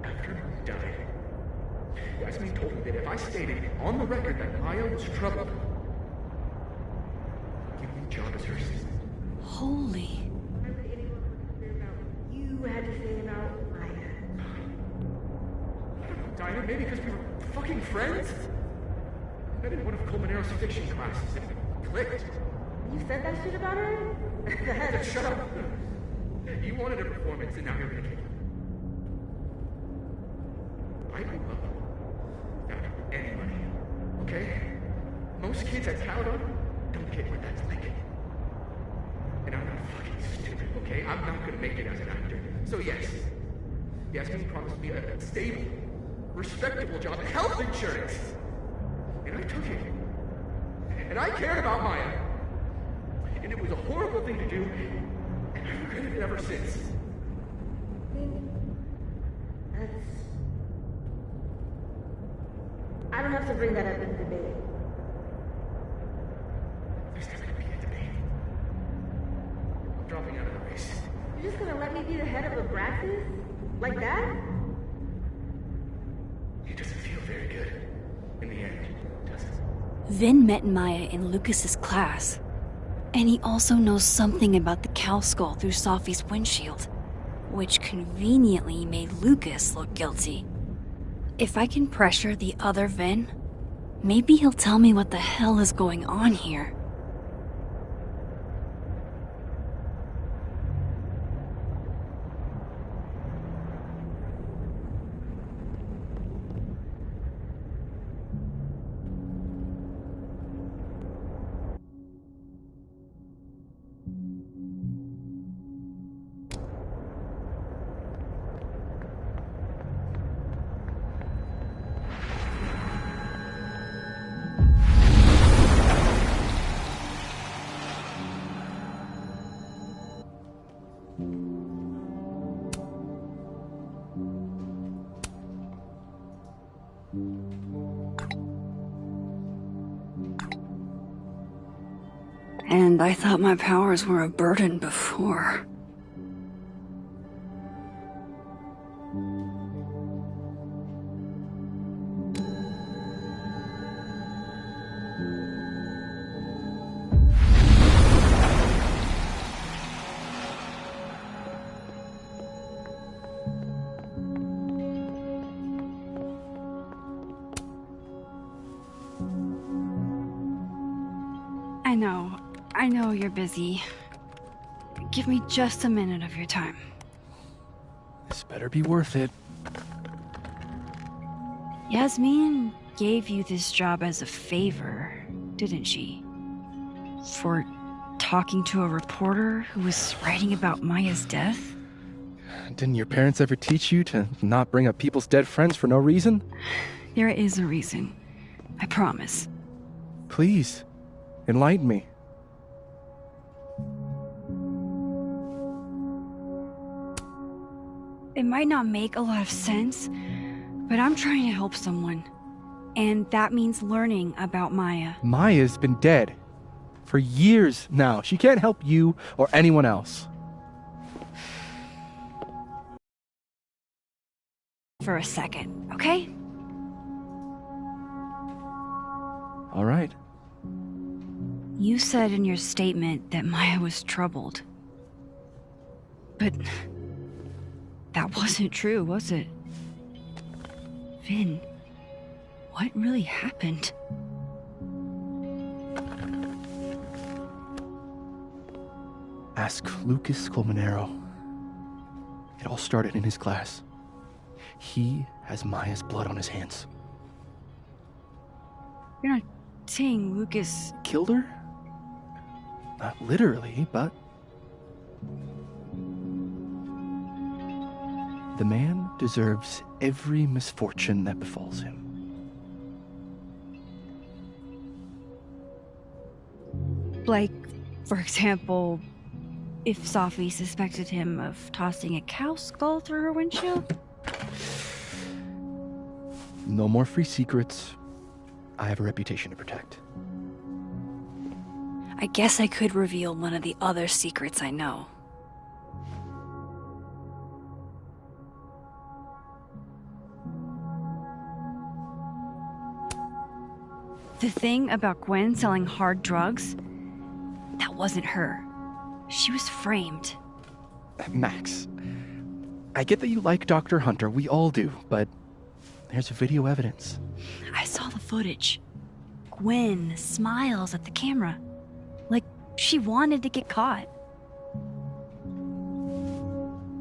Speaker 14: After Maya died, Yasmin told me that if I stated on the record that Maya was troubled, I'd give me a job as her assistant.
Speaker 2: Holy.
Speaker 6: Why would anyone want to hear about what you had to say about Maya?
Speaker 14: I don't know, Dinah, maybe because we were fucking friends? I met in one of Colmenaro's fiction classes and it clicked.
Speaker 6: You said that shit about her?
Speaker 14: Shut up. You wanted a performance and now you're gonna get it. I grew up without any money, okay? Most kids at Taladon don't get what that's like. And I'm not fucking stupid, okay? I'm not gonna make it as an actor. So yes, Yasmin promised me a stable, respectable job and health insurance. And I took it. And I cared about Maya. And it was a horrible thing to do, and I've regretted it ever since.
Speaker 6: I don't have to bring that up in the debate.
Speaker 14: There's never gonna be a debate. I'm dropping out of the race.
Speaker 6: You're just gonna let me be the head of Abraxas? Like that?
Speaker 14: It doesn't feel
Speaker 2: Vin met Maya in Lucas's class. And he also knows something about the cow skull through Sophie's windshield, which conveniently made Lucas look guilty. If I can pressure the other Vin, maybe he'll tell me what the hell is going on here. And I thought my powers were a burden before. I know you're busy. Give me just a minute of your time.
Speaker 13: This better be worth it.
Speaker 2: Yasmin gave you this job as a favor, didn't she? For talking to a reporter who was writing about Maya's death?
Speaker 13: Didn't your parents ever teach you to not bring up people's dead friends for no reason?
Speaker 2: There is a reason. I promise.
Speaker 13: Please, enlighten me.
Speaker 2: It might not make a lot of sense, but I'm trying to help someone. And that means learning about Maya.
Speaker 13: Maya's been dead for years now. She can't help you or anyone else.
Speaker 2: For a second, okay?
Speaker 13: All right.
Speaker 2: You said in your statement that Maya was troubled. But that wasn't true, was it? Vin, what really happened?
Speaker 13: Ask Lucas Colmenero. It all started in his class. He has Maya's blood on his hands.
Speaker 2: You're not saying Lucas
Speaker 13: killed her? Not literally, but... The man deserves every misfortune that befalls him.
Speaker 2: Like, for example, if Sophie suspected him of tossing a cow skull through her windshield?
Speaker 13: No more free secrets. I have a reputation to protect.
Speaker 2: I guess I could reveal one of the other secrets I know. The thing about Gwen selling hard drugs, that wasn't her. She was framed.
Speaker 13: Max, I get that you like Dr. Hunter, we all do, but there's video evidence.
Speaker 2: I saw the footage. Gwen smiles at the camera, like she wanted to get caught.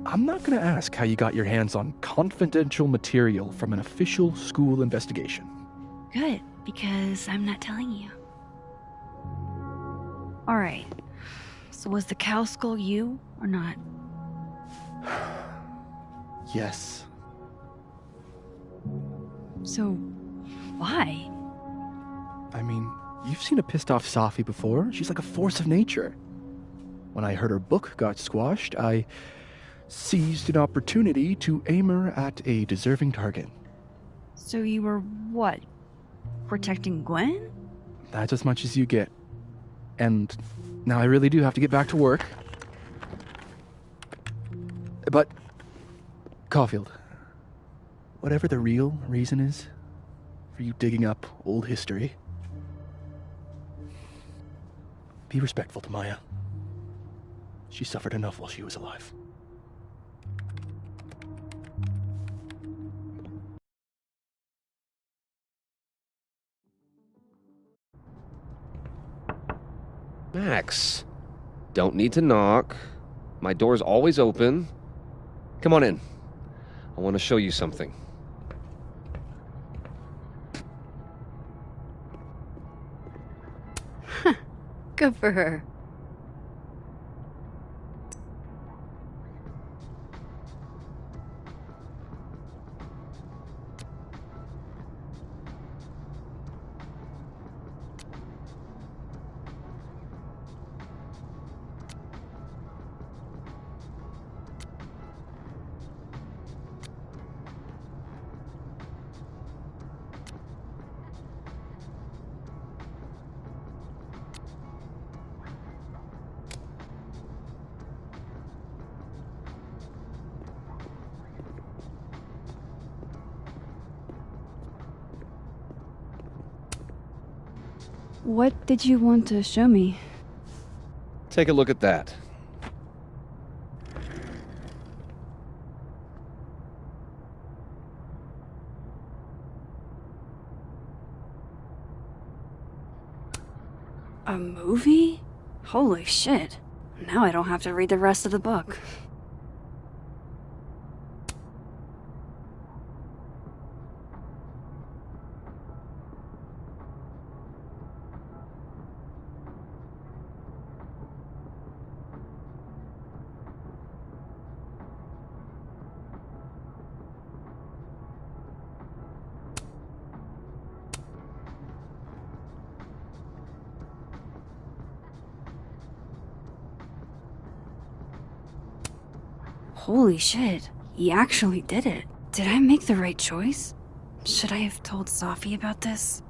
Speaker 13: I'm not gonna ask how you got your hands on confidential material from an official school investigation.
Speaker 2: Good, because I'm not telling you. Alright, so was the cow skull you, or not?
Speaker 13: Yes.
Speaker 2: So, why?
Speaker 13: I mean, you've seen a pissed off Sophie before. She's like a force of nature. When I heard her book got squashed, I seized an opportunity to aim her at a deserving target.
Speaker 2: So you were, what, protecting Gwen?
Speaker 13: That's as much as you get. And now I really do have to get back to work. But, Caulfield, whatever the real reason is for you digging up old history, Be respectful to Maya. She suffered enough while she was alive.
Speaker 15: Max, don't need to knock. My door's always open. Come on in. I want to show you something.
Speaker 2: Good for her. What did you want to show me?
Speaker 15: Take a look at that.
Speaker 2: A movie? Holy shit. Now I don't have to read the rest of the book. Holy shit, he actually did it. Did I make the right choice? Should I have told Safi about this?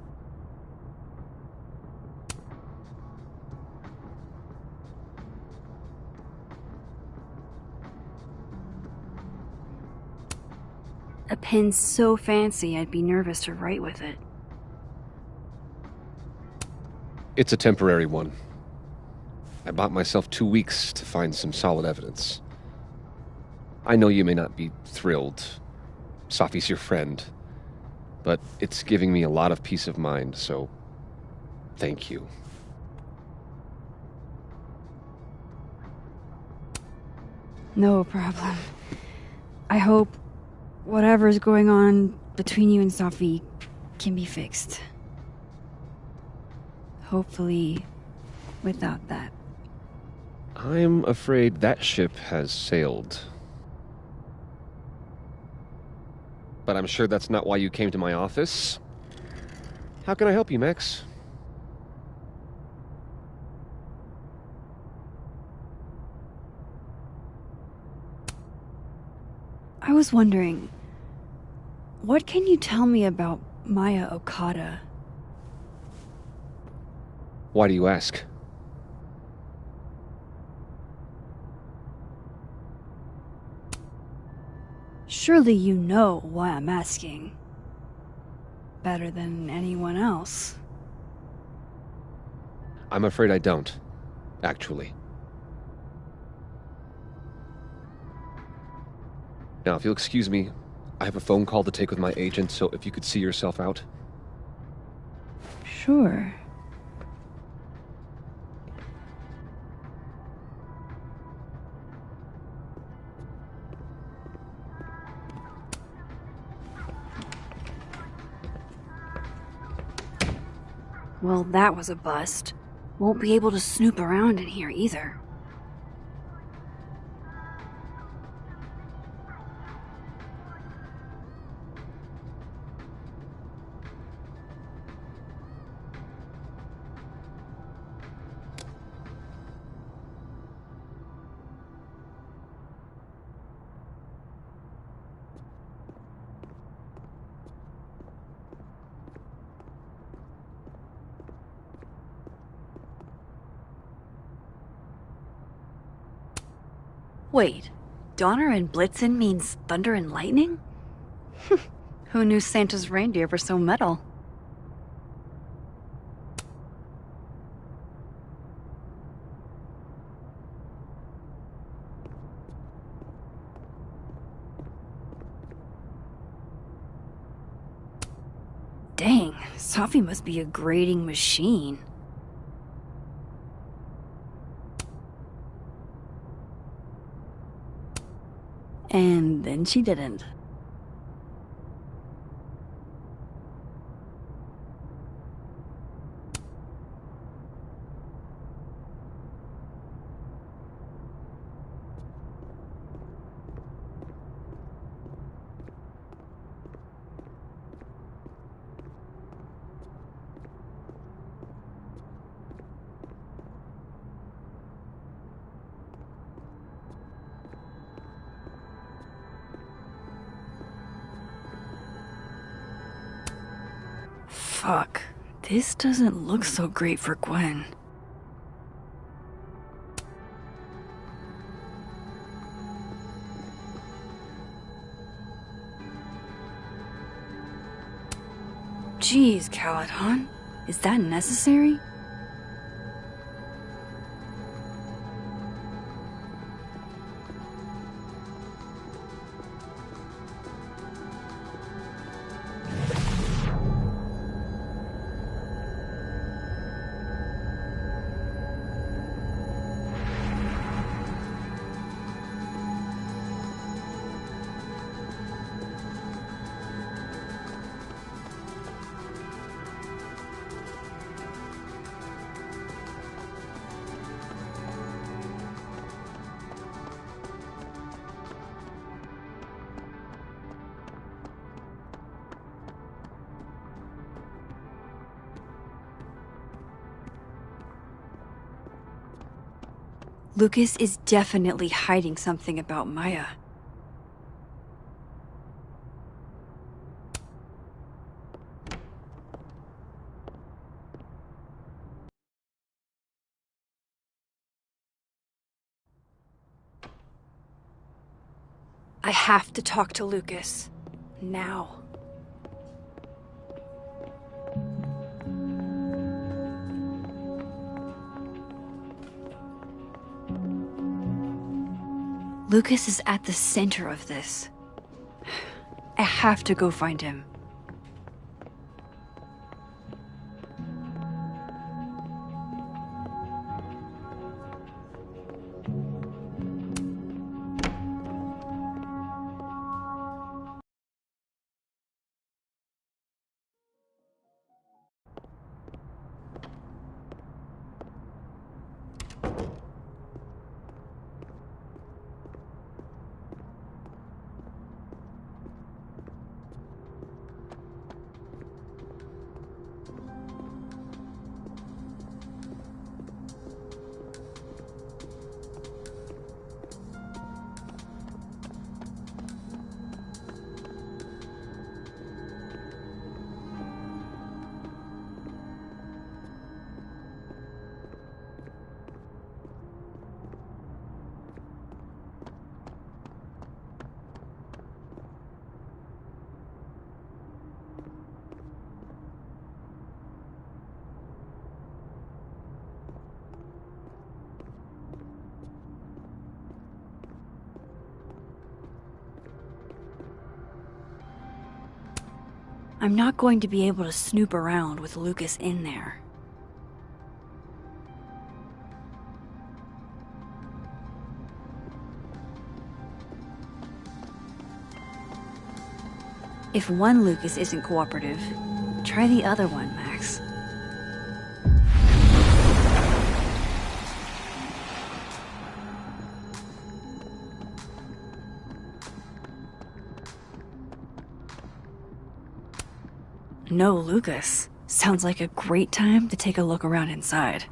Speaker 2: A pen so fancy I'd be nervous to write with it.
Speaker 15: It's a temporary one. I bought myself 2 weeks to find some solid evidence. I know you may not be thrilled. Safi's your friend. But it's giving me a lot of peace of mind, so thank you.
Speaker 2: No problem. I hope whatever's going on between you and Safi can be fixed. Hopefully, without that.
Speaker 15: I'm afraid that ship has sailed. But I'm sure that's not why you came to my office. How can I help you, Max?
Speaker 2: I was wondering, what can you tell me about Maya Okada?
Speaker 15: Why do you ask?
Speaker 2: Surely you know why I'm asking. Better than anyone else.
Speaker 15: I'm afraid I don't, actually. Now, if you'll excuse me, I have a phone call to take with my agent, so if you could see yourself out.
Speaker 2: Sure. Well, that was a bust. Won't be able to snoop around in here either. Wait, Donner and Blitzen means thunder and lightning? Who knew Santa's reindeer were so metal? Safi must be a grading machine. And then she didn't. Fuck. This doesn't look so great for Gwen. Jeez, Caladon. Is that necessary? Lucas is definitely hiding something about Maya. I have to talk to Lucas. Now. Lucas is at the center of this. I have to go find him. I'm not going to be able to snoop around with Lucas in there. If one Lucas isn't cooperative, try the other one, Max. No Lucas. Sounds like a great time to take a look around inside.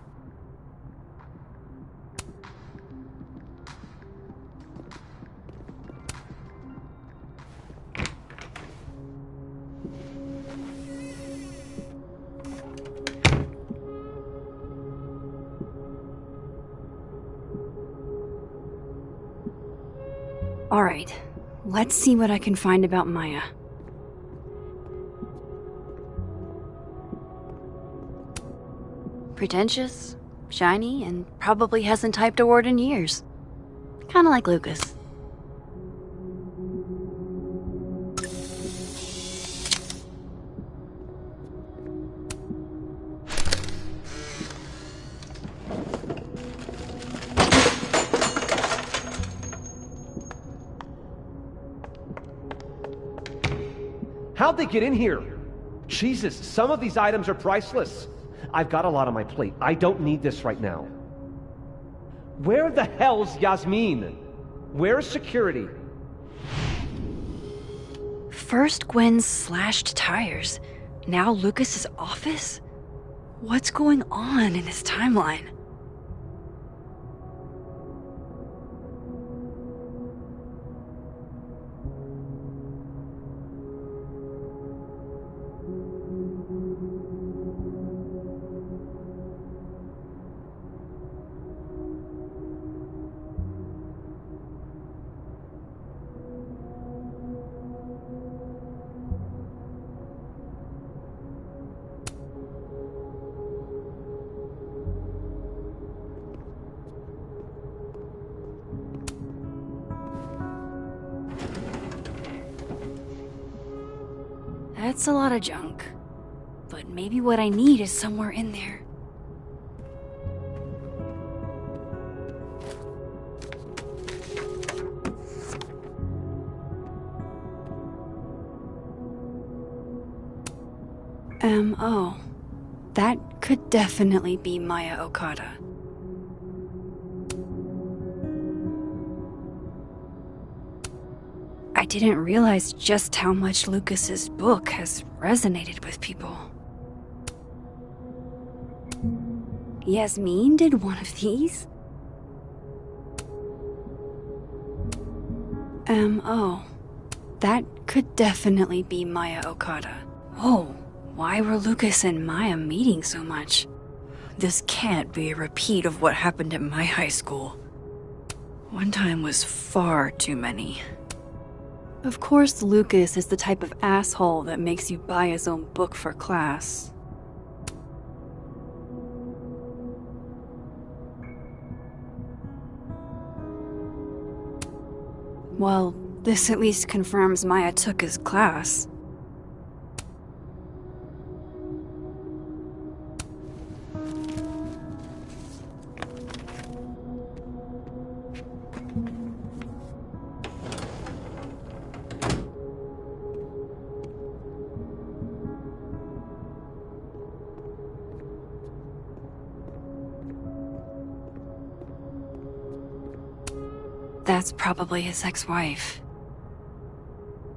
Speaker 2: All right, let's see what I can find about Maya. Pretentious, shiny, and probably hasn't typed a word in years. Kinda like Lucas.
Speaker 16: How'd they get in here? Jesus, some of these items are priceless. I've got a lot on my plate. I don't need this right now. Where the hell's Yasmin? Where's security?
Speaker 2: First Gwen's slashed tires, now Lucas's office? What's going on in this timeline? That's a lot of junk. But maybe what I need is somewhere in there. Oh. That could definitely be Maya Okada. I didn't realize just how much Lucas's book has resonated with people. Yasmin did one of these? Oh. That could definitely be Maya Okada. Whoa, why were Lucas and Maya meeting so much? This can't be a repeat of what happened at my high school. One time was far too many. Of course, Lucas is the type of asshole that makes you buy his own book for class. Well, this at least confirms Maya took his class. That's probably his ex-wife.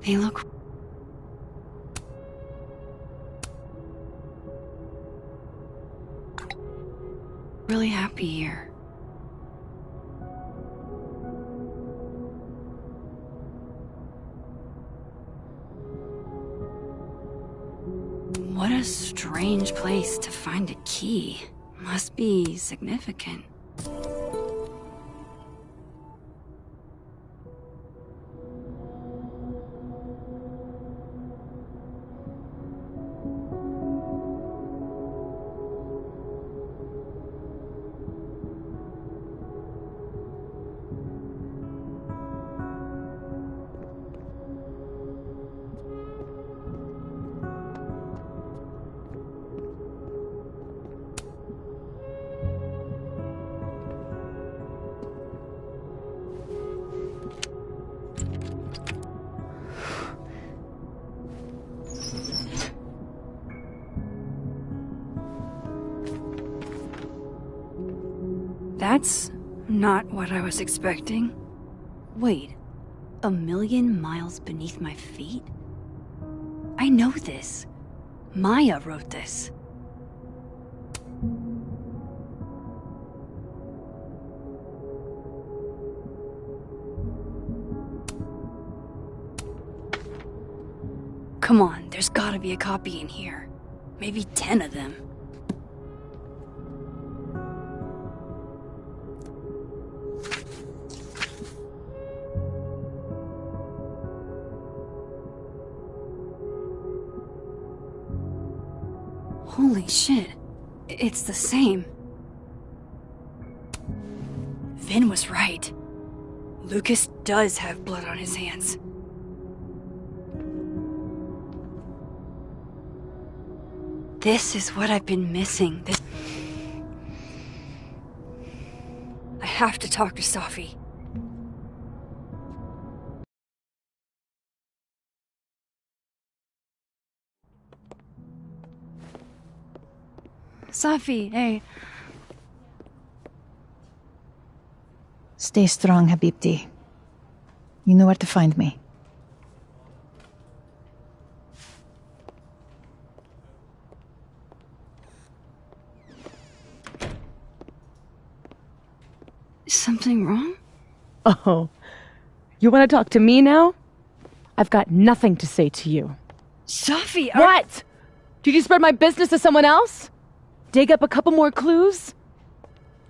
Speaker 2: They look really happy here. What a strange place to find a key. Must be significant. That's not what I was expecting. Wait, 1,000,000 miles beneath my feet? I know this. Maya wrote this. Come on, there's gotta be a copy in here. Maybe 10 of them. Holy shit. It's the same. Vin was right. Lucas does have blood on his hands. This is what I've been missing. I have to talk to Safi. Safi, hey.
Speaker 11: Stay strong, Habibti. You know where to find me.
Speaker 2: Is something wrong?
Speaker 7: Oh, you want to talk to me now? I've got nothing to say to you.
Speaker 2: Safi,
Speaker 7: What? Did you spread my business to someone else? Dig up a couple more clues?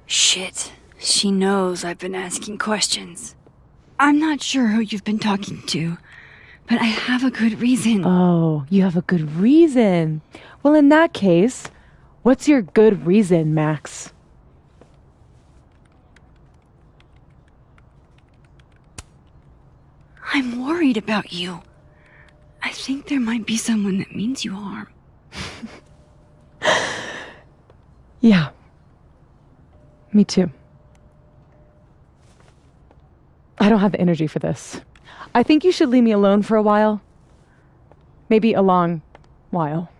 Speaker 2: Shit. She knows I've been asking questions. I'm not sure who you've been talking to, but I have a good reason.
Speaker 7: Oh, you have a good reason. Well, in that case, what's your good reason, Max?
Speaker 2: I'm worried about you. I think there might be someone that means you harm.
Speaker 7: Yeah. Me too. I don't have the energy for this. I think you should leave me alone for a while. Maybe a long while.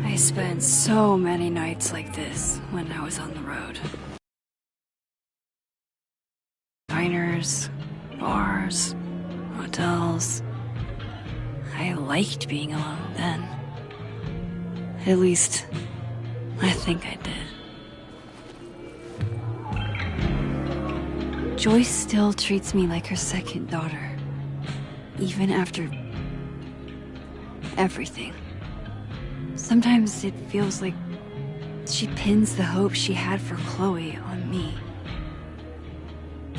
Speaker 2: I spent so many nights like this when I was on the road. Diners, bars, hotels. I liked being alone then. At least, I think I did. Joyce still treats me like her second daughter. Even after everything. Sometimes it feels like she pins the hope she had for Chloe on me.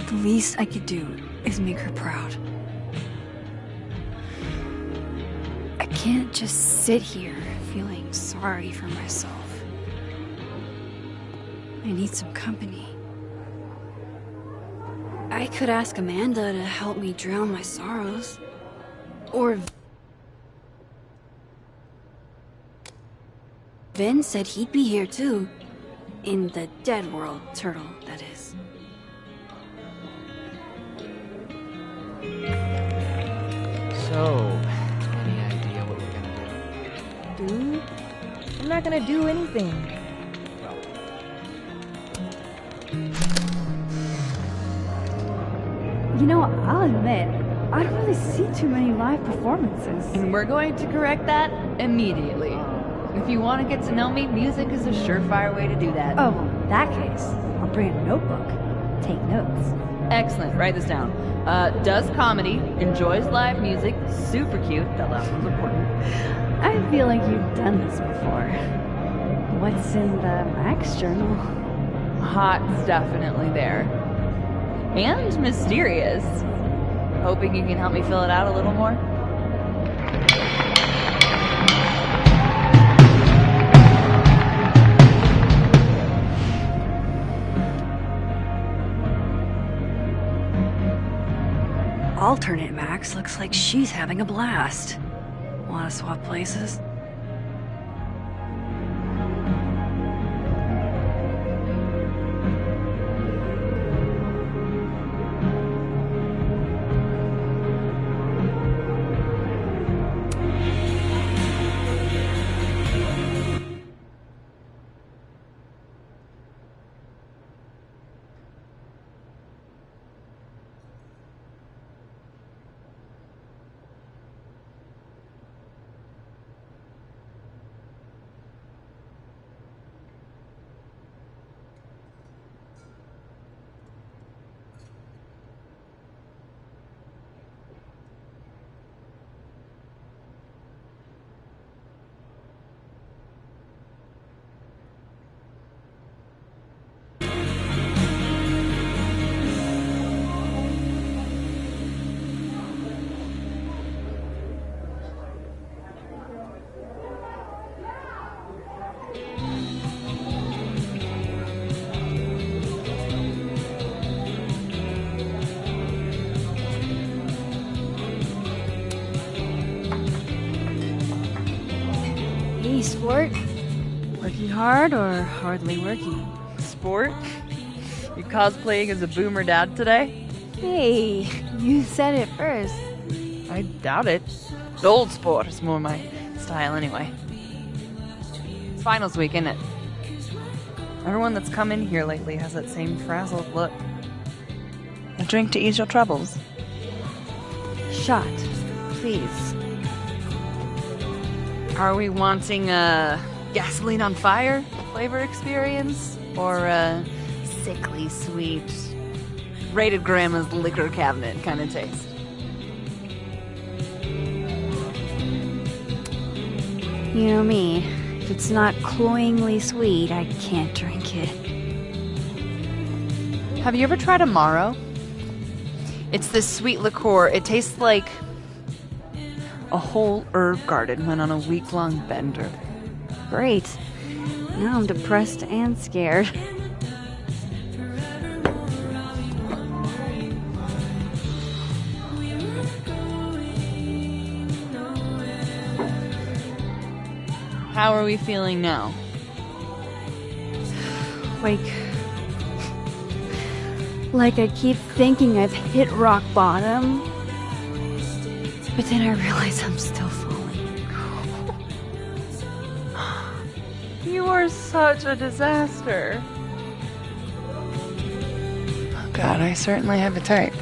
Speaker 2: The least I could do is make her proud. I can't just sit here feeling sorry for myself. I need some company. I could ask Amanda to help me drown my sorrows. Or Vin said he'd be here too. In the dead world, Turtle, that is.
Speaker 17: So, any idea what we're gonna do?
Speaker 6: Dude, I'm not gonna do anything.
Speaker 2: You know, I'll admit, I don't really see too many live performances.
Speaker 4: And we're going to correct that immediately. If you want to get to know me, music is a surefire way to do that.
Speaker 2: Oh, well, in that case, I'll bring a notebook. Take notes.
Speaker 4: Excellent, write this down. Does comedy, enjoys live music, super cute, that last one's important.
Speaker 2: I feel like you've done this before. What's in the Max journal?
Speaker 4: Hot's definitely there. And mysterious. Hoping you can help me fill it out a little more.
Speaker 2: Alternate Max looks like she's having a blast. Wanna swap places? sport? Working hard or hardly working?
Speaker 4: Sport? You cosplaying as a boomer dad today?
Speaker 2: Hey, you said it first.
Speaker 4: I doubt it. Old sport is more my style anyway. It's finals week, isn't it? Everyone that's come in here lately has that same frazzled look. A drink to ease your troubles.
Speaker 2: Shot, please.
Speaker 4: Are we wanting a gasoline on fire flavor experience? Or a sickly sweet, raided grandma's liquor cabinet kind of taste?
Speaker 2: You know me. If it's not cloyingly sweet, I can't drink it.
Speaker 4: Have you ever tried Amaro? It's this sweet liqueur. It tastes like a whole herb garden went on a week-long bender.
Speaker 2: Great. Now I'm depressed and scared.
Speaker 4: How are we feeling now?
Speaker 2: Like I keep thinking I've hit rock bottom, but then I realize I'm still falling.
Speaker 4: You are such a disaster. Oh God, I certainly have a type.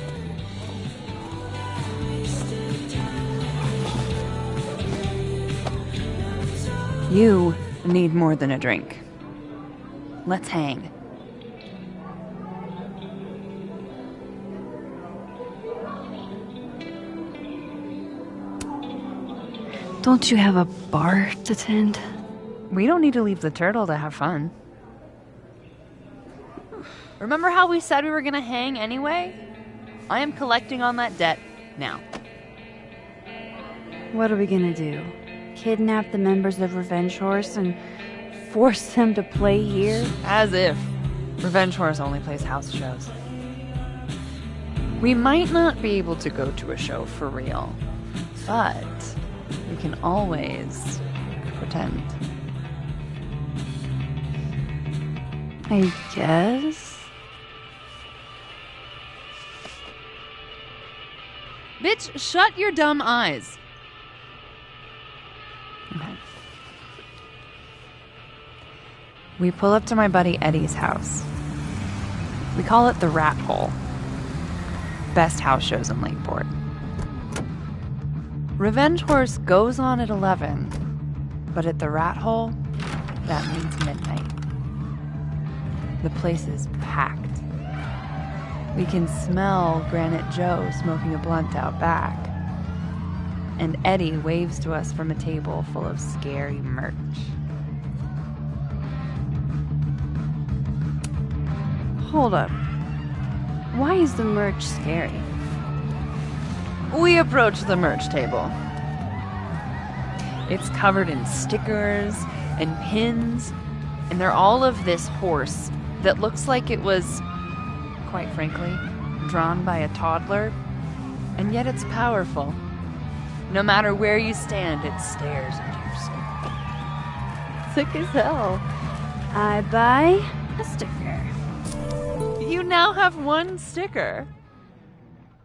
Speaker 4: You need more than a drink. Let's hang.
Speaker 2: Don't you have a bar to tend?
Speaker 4: We don't need to leave the turtle to have fun. Remember how we said we were gonna hang anyway? I am collecting on that debt now.
Speaker 2: What are we gonna do? Kidnap the members of Revenge Horse and force them to play here?
Speaker 4: As if. Revenge Horse only plays house shows. We might not be able to go to a show for real, but we can always pretend.
Speaker 2: I guess.
Speaker 4: Bitch, shut your dumb eyes. Okay. We pull up to my buddy Eddie's house. We call it the Rat Hole. Best house shows in Lakeport. Revenge Horse goes on at 11, but at the Rat Hole, that means midnight. The place is packed. We can smell Granite Joe smoking a blunt out back. And Eddie waves to us from a table full of scary merch.
Speaker 2: Hold up. Why is the merch scary?
Speaker 4: We approach the merch table. It's covered in stickers and pins, and they're all of this horse that looks like it was, quite frankly, drawn by a toddler, and yet it's powerful. No matter where you stand, it stares into your soul. Sick as hell.
Speaker 2: I buy a sticker.
Speaker 4: You now have one sticker.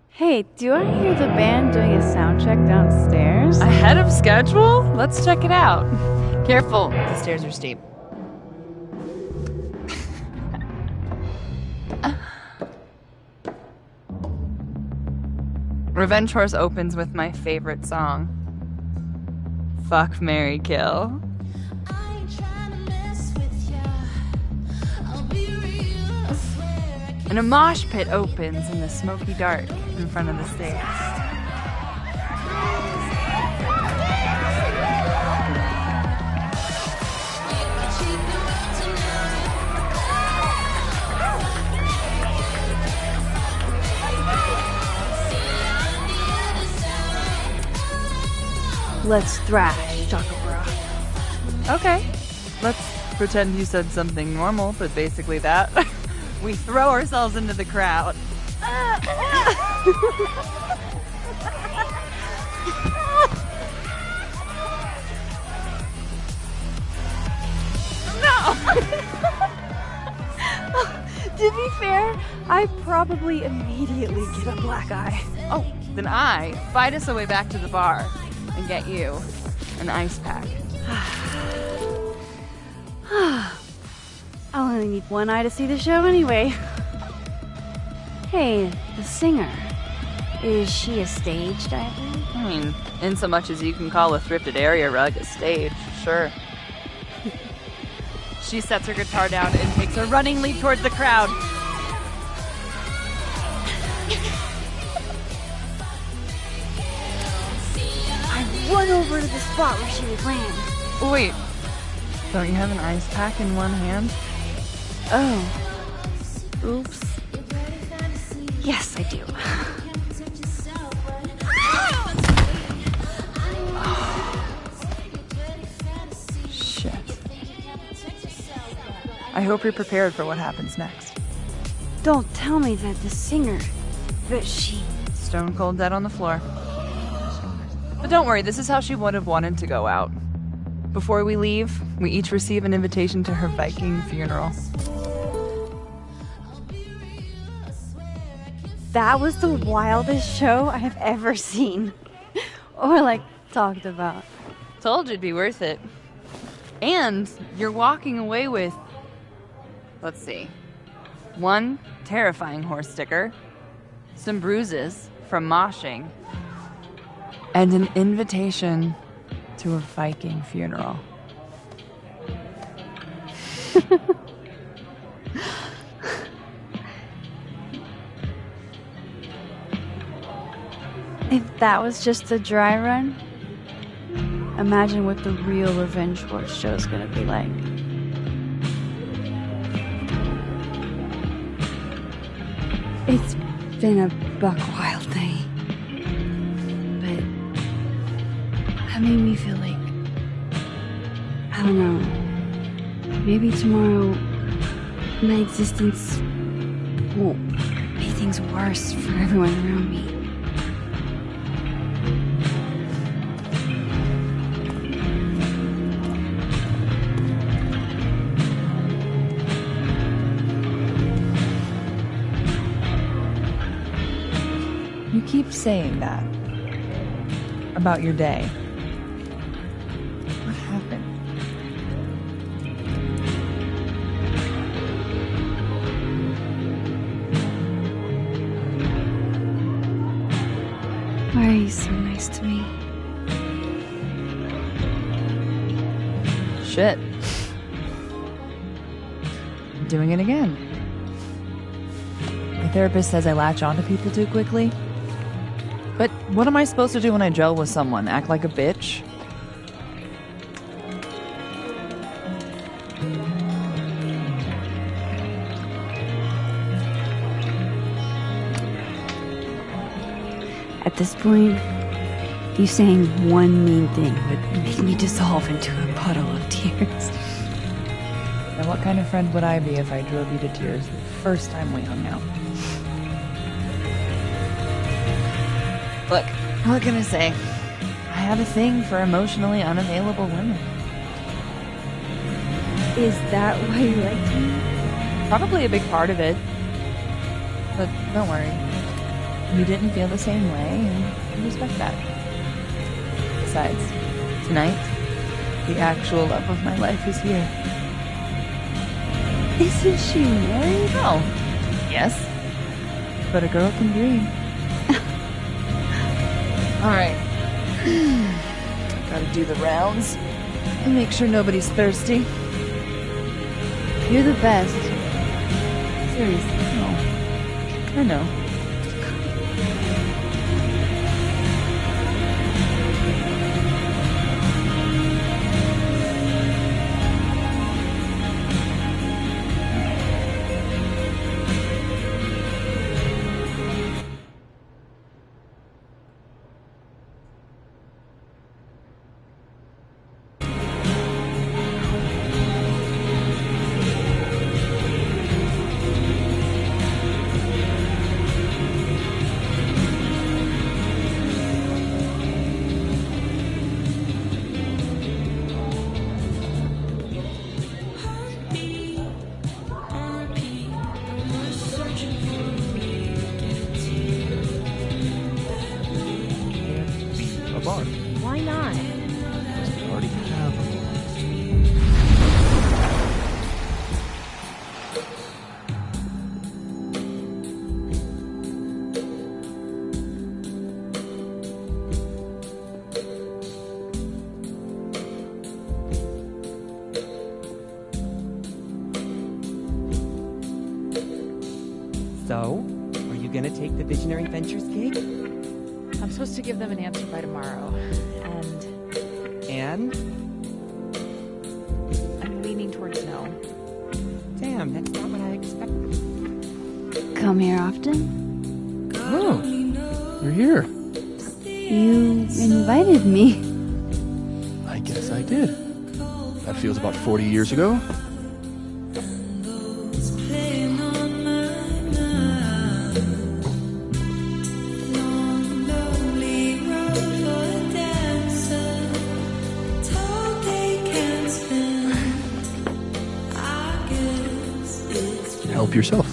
Speaker 2: Hey, do I hear the band doing a sound check downstairs?
Speaker 4: Ahead of schedule? Let's check it out. Careful, the stairs are steep. Revenge Horse opens with my favorite song. Fuck, Marry, Kill. And a mosh pit opens in the smoky dark in front of the stage.
Speaker 2: Let's thrash, Chakabra.
Speaker 4: Okay. Let's pretend you said something normal, but basically that. We throw ourselves into the crowd. To be fair, I probably immediately get a black eye.
Speaker 7: Oh, then I fight us a way back to the bar and get you an ice pack.
Speaker 2: I'll only need one eye to see the show anyway. Hey, the singer. Is she a stage diver?
Speaker 7: I mean, in so much as you can call a thrifted area rug a stage, sure. She sets her guitar down and takes a running leap towards the crowd.
Speaker 2: I run over to the spot where she was laying.
Speaker 7: Wait, don't you have an ice pack in one hand?
Speaker 2: Oh. Oops. Yes, I do.
Speaker 7: Shit. I hope you're prepared for what happens next.
Speaker 2: Don't tell me that the singer, that she...
Speaker 7: Stone cold dead on the floor. But don't worry, this is how she would have wanted to go out. Before we leave, we each receive an invitation to her Viking funeral.
Speaker 2: That was the wildest show I have ever seen. Or, like, talked about.
Speaker 7: Told you it'd be worth it. And you're walking away with... Let's see. One terrifying horse sticker, some bruises from moshing, and an invitation to a Viking funeral.
Speaker 2: If that was just a dry run, imagine what the real Revenge Horse show's gonna be like. It's been a buck wild day, but that made me feel like, I don't know, maybe tomorrow my existence won't make things worse for everyone around me.
Speaker 7: You keep saying that about your day. What happened?
Speaker 2: Why are you so nice to me?
Speaker 7: Shit. I'm doing it again. My therapist says I latch onto people too quickly. But what am I supposed to do when I gel with someone? Act like a bitch?
Speaker 2: At this point, you saying one mean thing would make me dissolve into a puddle of tears.
Speaker 7: Now, what kind of friend would I be if I drove you to tears the first time we hung out? Look, what can I say? I have a thing for emotionally unavailable women.
Speaker 2: Is that why you liked me?
Speaker 7: Probably a big part of it. But don't worry. You didn't feel the same way, and I respect that. Besides, tonight, the actual love of my life is here.
Speaker 2: Isn't she married?
Speaker 7: Oh, yes. But a girl can dream. Alright. Gotta do the rounds and make sure nobody's thirsty.
Speaker 2: You're the best. Seriously.
Speaker 7: No. I know.
Speaker 17: So, are you gonna take the Visionary Ventures gig?
Speaker 11: I'm supposed to give them an answer by tomorrow.
Speaker 17: And?
Speaker 11: I'm leaning towards no.
Speaker 17: Damn, that's not what I expected.
Speaker 2: Come here often?
Speaker 13: Oh, you're here.
Speaker 2: You invited me.
Speaker 13: I guess I did. That feels about 40 years ago. Help yourself.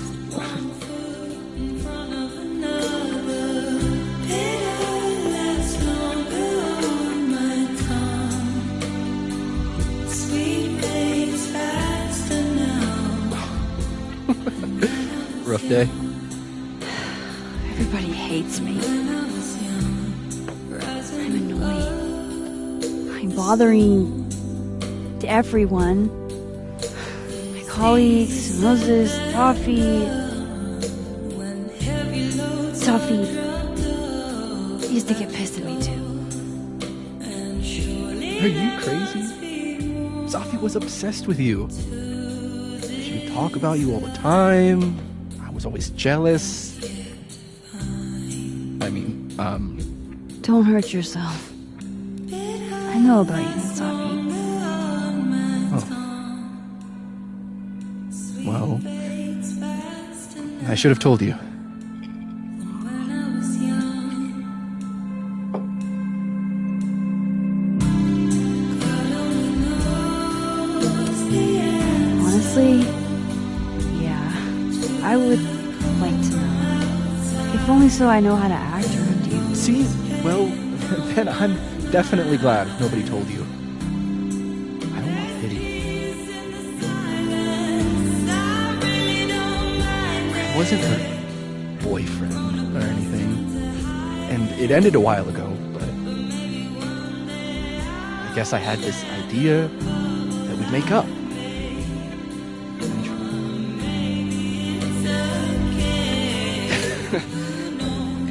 Speaker 13: Rough day.
Speaker 2: Everybody hates me. I'm annoying. I'm bothering to everyone. My colleagues, Moses, Safi. Safi used to get pissed at me too.
Speaker 13: Are you crazy? Safi was obsessed with you. She would talk about you all the time. I was always jealous. I mean,
Speaker 2: Don't hurt yourself. I know about you, Safi.
Speaker 13: Well, I should have told you.
Speaker 2: Honestly, yeah, I would like to know. If only so I know how to act around you.
Speaker 13: See? Well, then I'm definitely glad nobody told you. I don't want pity. I wasn't her boyfriend or anything. And it ended a while ago, but I guess I had this idea that we'd make up.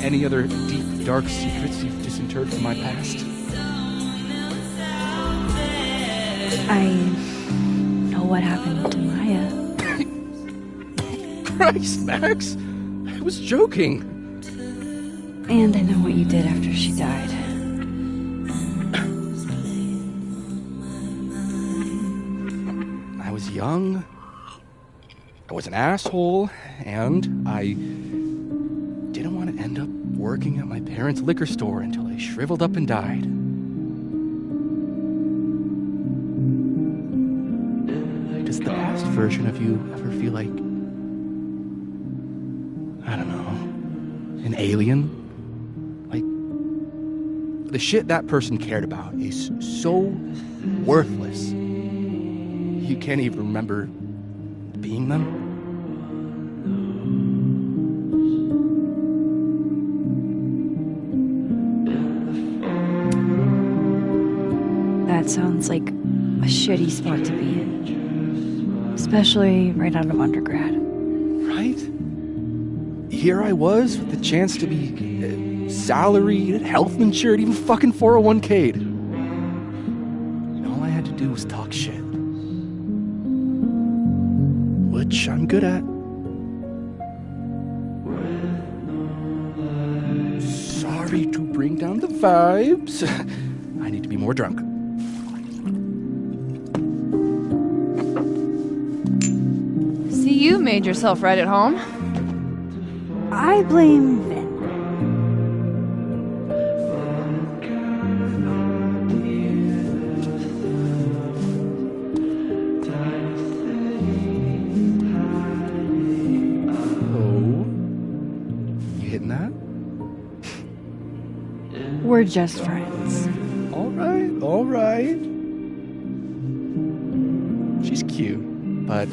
Speaker 13: Any other deep, dark secrets you've disinterred from my past?
Speaker 2: I know what happened to Maya.
Speaker 13: Christ, Max! I was joking.
Speaker 2: And I know what you did after she died.
Speaker 13: I was young. I was an asshole, and I didn't want to end up working at my parents' liquor store until I shriveled up and died. Does the past version of you ever feel like, I don't know, an alien? Like, the shit that person cared about is so worthless. You can't even remember being them?
Speaker 2: That sounds like a shitty spot to be in. Especially right out of undergrad.
Speaker 13: Right? Here I was with the chance to be salaried, health insured, even fucking 401k'd. And all I had to do was talk shit. Which I'm good at. Sorry to bring down the vibes. I need to be more drunk.
Speaker 7: See, you made yourself right at home.
Speaker 2: I blame Vin.
Speaker 13: You hitting that?
Speaker 2: We're just friends.
Speaker 13: All right. She's cute, but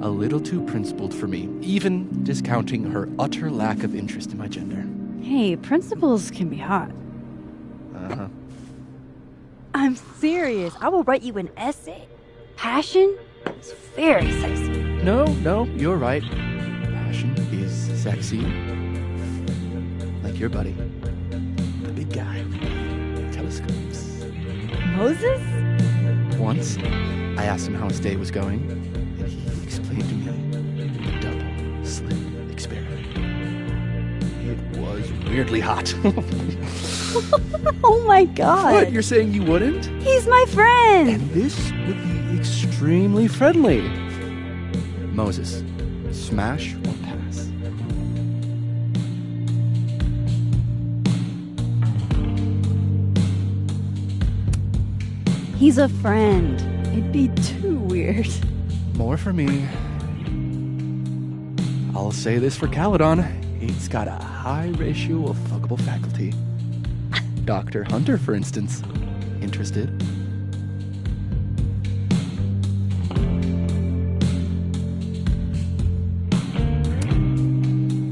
Speaker 13: a little too principled for me, even discounting her utter lack of interest in my gender.
Speaker 2: Hey, principals can be hot.
Speaker 13: Uh-huh.
Speaker 2: I'm serious. I will write you an essay. Passion is very sexy.
Speaker 13: No, you're right. Passion is Sexy. Like your buddy. The big guy. Telescopes.
Speaker 4: Moses?
Speaker 13: Once, I asked him how his day was going, and he explained to me the double slit experiment. It was weirdly hot.
Speaker 4: Oh my god.
Speaker 13: What? You're saying you wouldn't?
Speaker 4: He's my friend.
Speaker 13: And this would be extremely friendly. Moses, smash or pass?
Speaker 2: He's a friend. It'd be too weird.
Speaker 13: More for me. I'll say this for Caledon. He's got a high ratio of fuckable faculty. Dr. Hunter, for instance. Interested?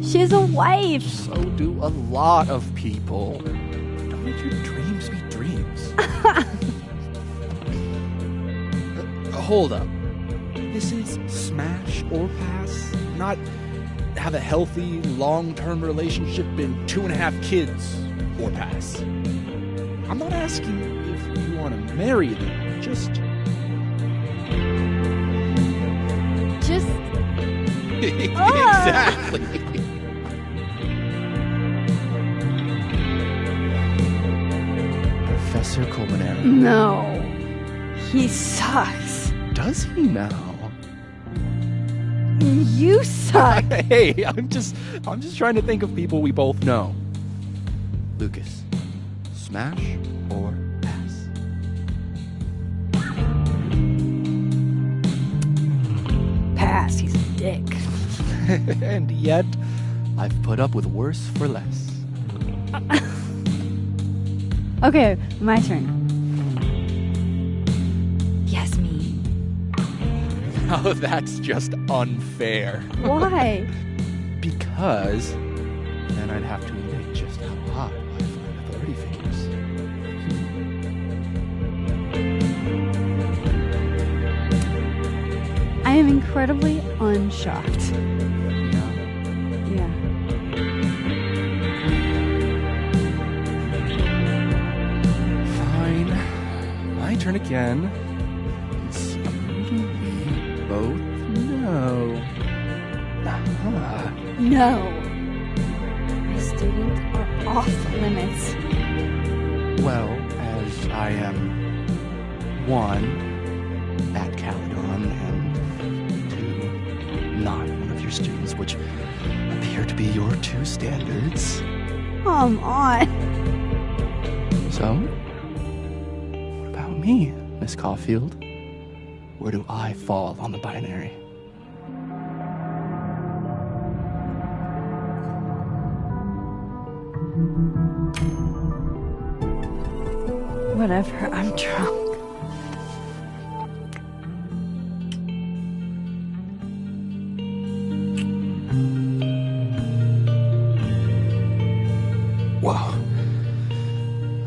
Speaker 2: She's a wife.
Speaker 13: So do a lot of people. Don't let your dreams be dreams. Hold up. This is smash or pass, not have a healthy, long-term relationship and 2.5 kids or pass. I'm not asking if you want to marry them, just... Exactly. Professor Colmenero.
Speaker 2: No. He sucks.
Speaker 13: Does he now?
Speaker 2: You suck.
Speaker 13: Hey, I'm just trying to think of people we both know. Lucas, smash or pass?
Speaker 2: Pass. He's a dick.
Speaker 13: And yet, I've put up with worse for less.
Speaker 2: Okay, my turn. Yasmin.
Speaker 13: Oh, that's just unfair.
Speaker 2: Why?
Speaker 13: Because then I'd have to admit just how hot I find authority figures.
Speaker 2: I am incredibly unshocked. Yeah.
Speaker 13: Fine. My turn again. Somebody we both know.
Speaker 2: No. My students are off limits.
Speaker 13: Well, as I am one at Caledon and two not one of your students, which appear to be your two standards.
Speaker 2: Come on.
Speaker 13: So, what about me, Miss Caulfield? Where do I fall on the binary?
Speaker 2: Whatever, I'm drunk.
Speaker 13: Wow.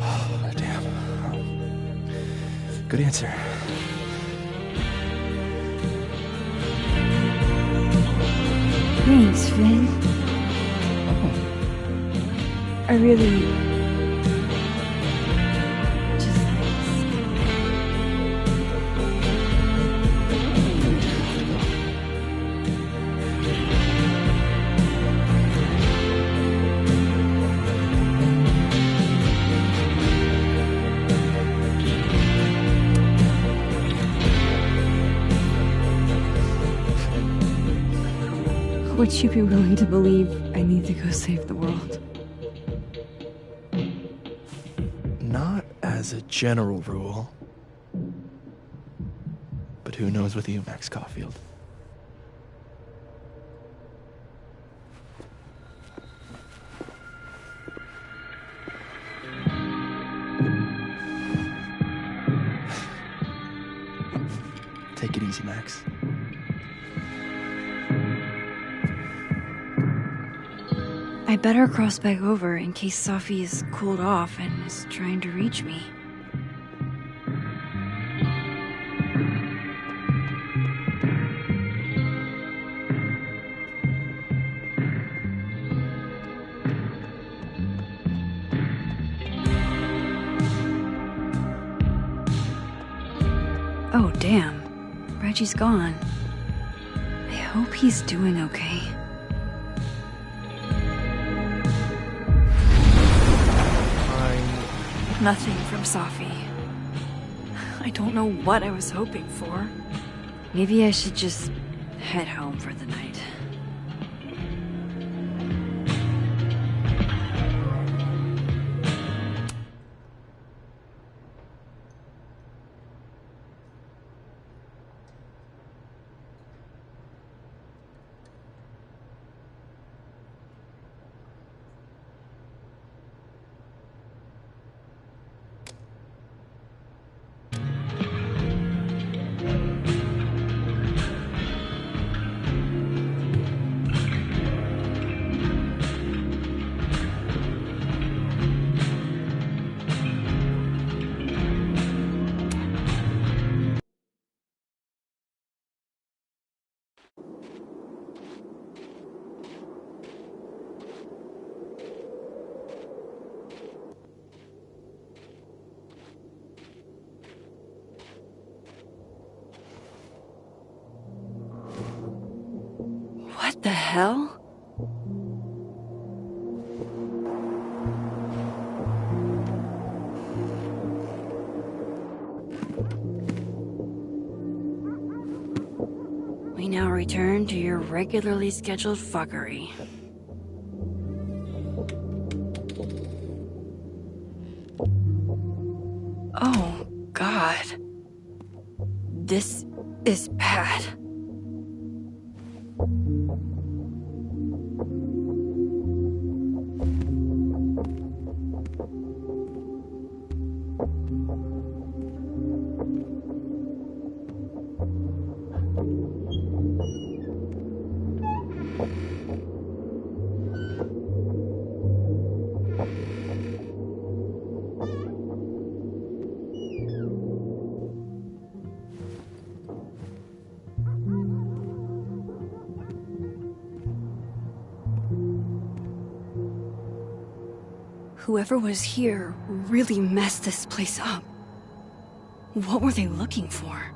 Speaker 13: Oh, damn. Good answer.
Speaker 2: Thanks, Finn.
Speaker 13: Oh.
Speaker 2: I really... Would you be willing to believe I need to go save the world?
Speaker 13: Not as a general rule. But who knows with you, Max Caulfield? Take it easy, Max.
Speaker 2: I better cross back over in case Safi is cooled off and is trying to reach me. Oh, damn. Reggie's gone. I hope he's doing okay. Nothing from Safi. I don't know what I was hoping for. Maybe I should just head home for the night. What the hell? We now return to your regularly scheduled fuckery. Oh, God. This is bad. Whoever was here really messed this place up. What were they looking for?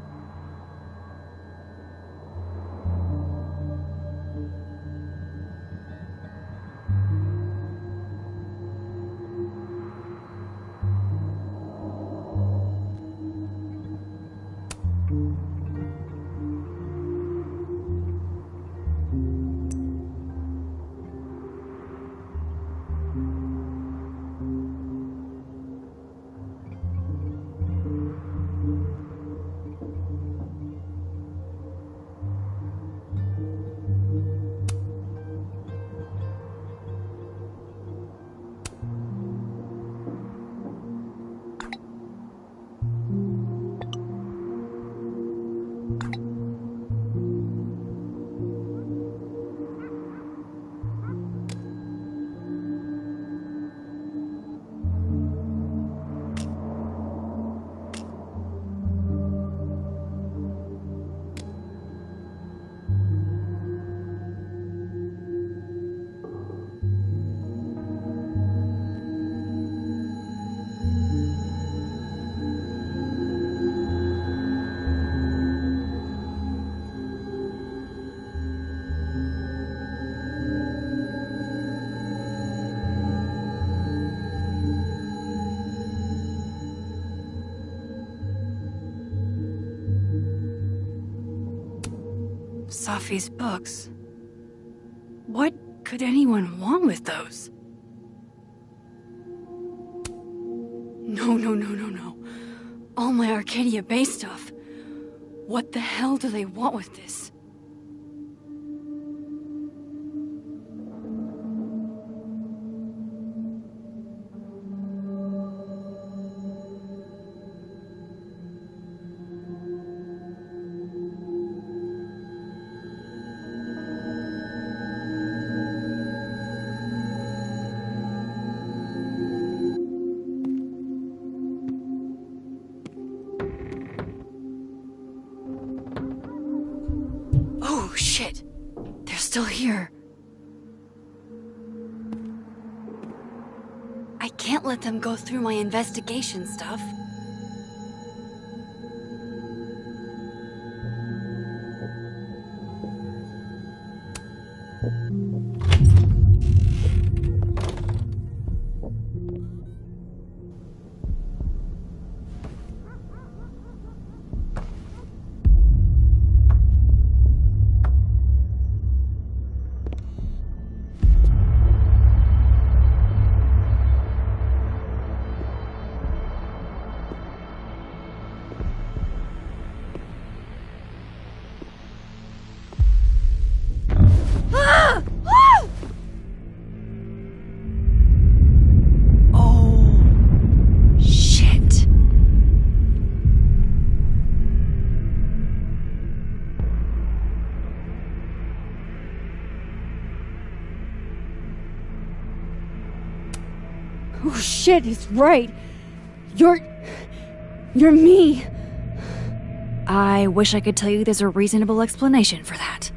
Speaker 2: Safi's books. What could anyone want with those? No. All my Arcadia Bay stuff. What the hell do they want with this? Shit! They're still here. I can't let them go through my investigation stuff. Oh shit, he's right. You're me. I wish I could tell you there's a reasonable explanation for that.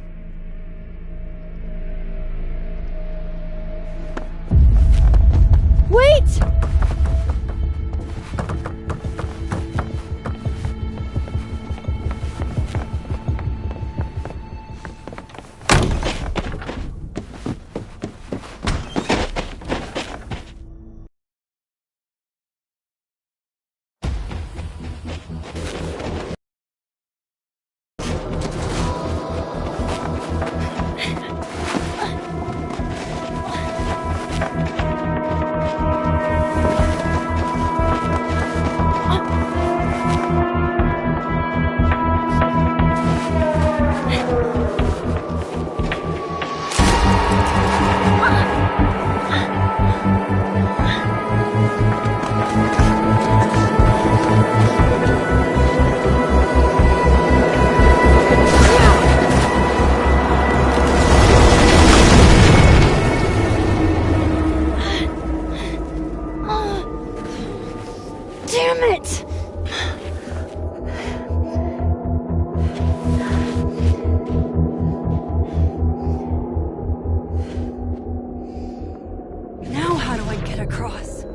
Speaker 2: Wait! Damn it! Now how do I get across?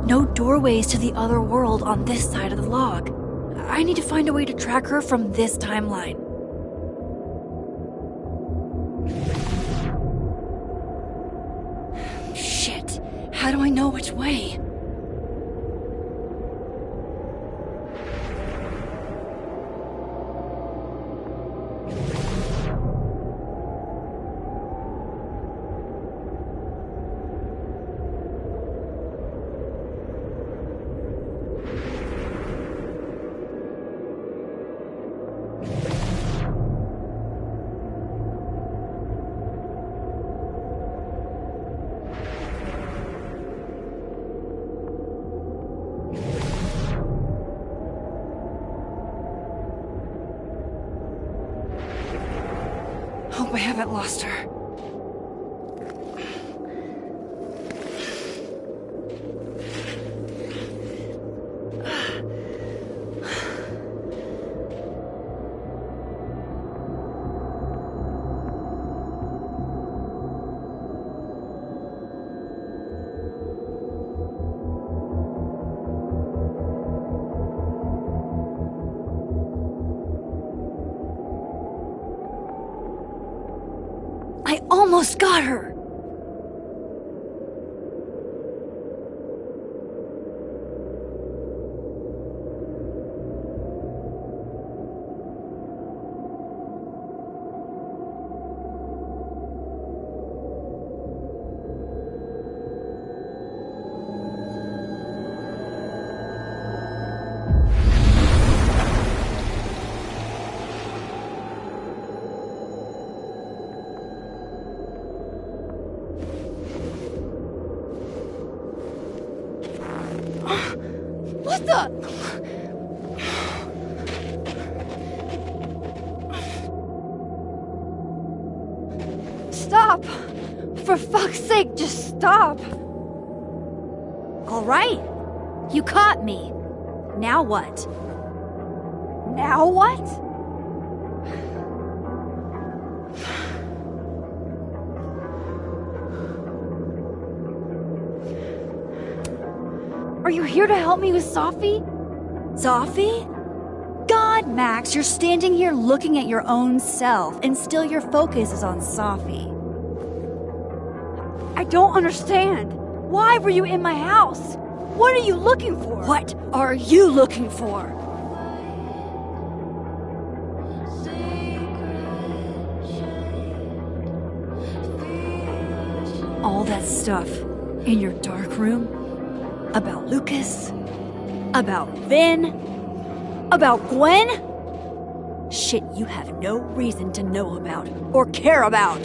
Speaker 2: No doorways to the other world on this side of the log. I need to find a way to track her from this timeline. Shit, how do I know which way? Hope I haven't lost her. I almost got her! What the? Stop! For fuck's sake, just stop!
Speaker 18: All right. You caught me. Now what?
Speaker 2: Now what? Are you here to help me with Safi?
Speaker 18: Sophie? God, Max, you're standing here looking at your own self, and still your focus is on Sophie.
Speaker 2: I don't understand. Why were you in my house? What are you looking for?
Speaker 18: What are you looking for? All that stuff in your dark room about Lucas, about Vin, about Gwen? Shit you have no reason to know about or care about.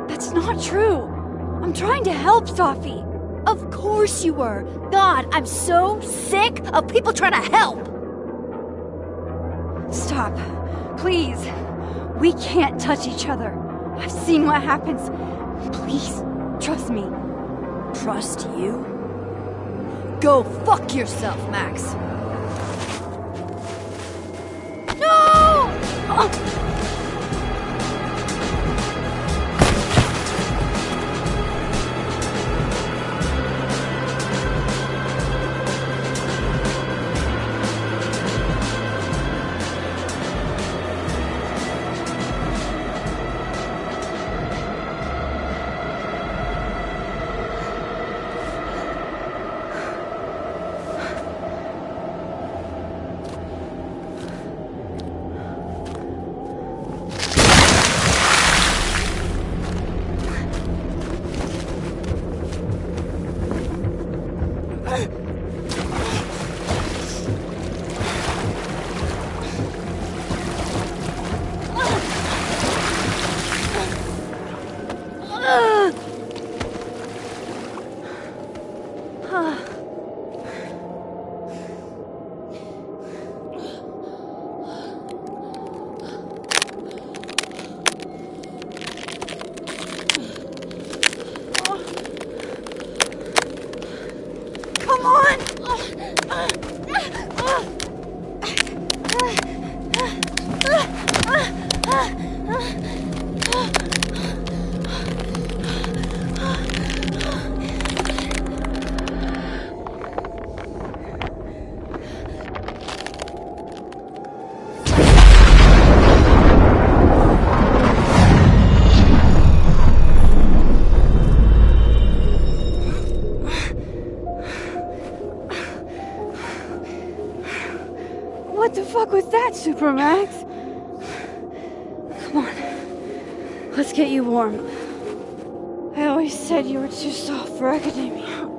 Speaker 2: That's not true. I'm trying to help Sophie.
Speaker 18: Of course you were. God, I'm so sick of people trying to help.
Speaker 2: Stop. Please. We can't touch each other. I've seen what happens. Please, trust me.
Speaker 18: Trust you? Go fuck yourself, Max.
Speaker 2: No! What the fuck was that, Supermax? Come on. Let's get you warm. I always said you were too soft for academia.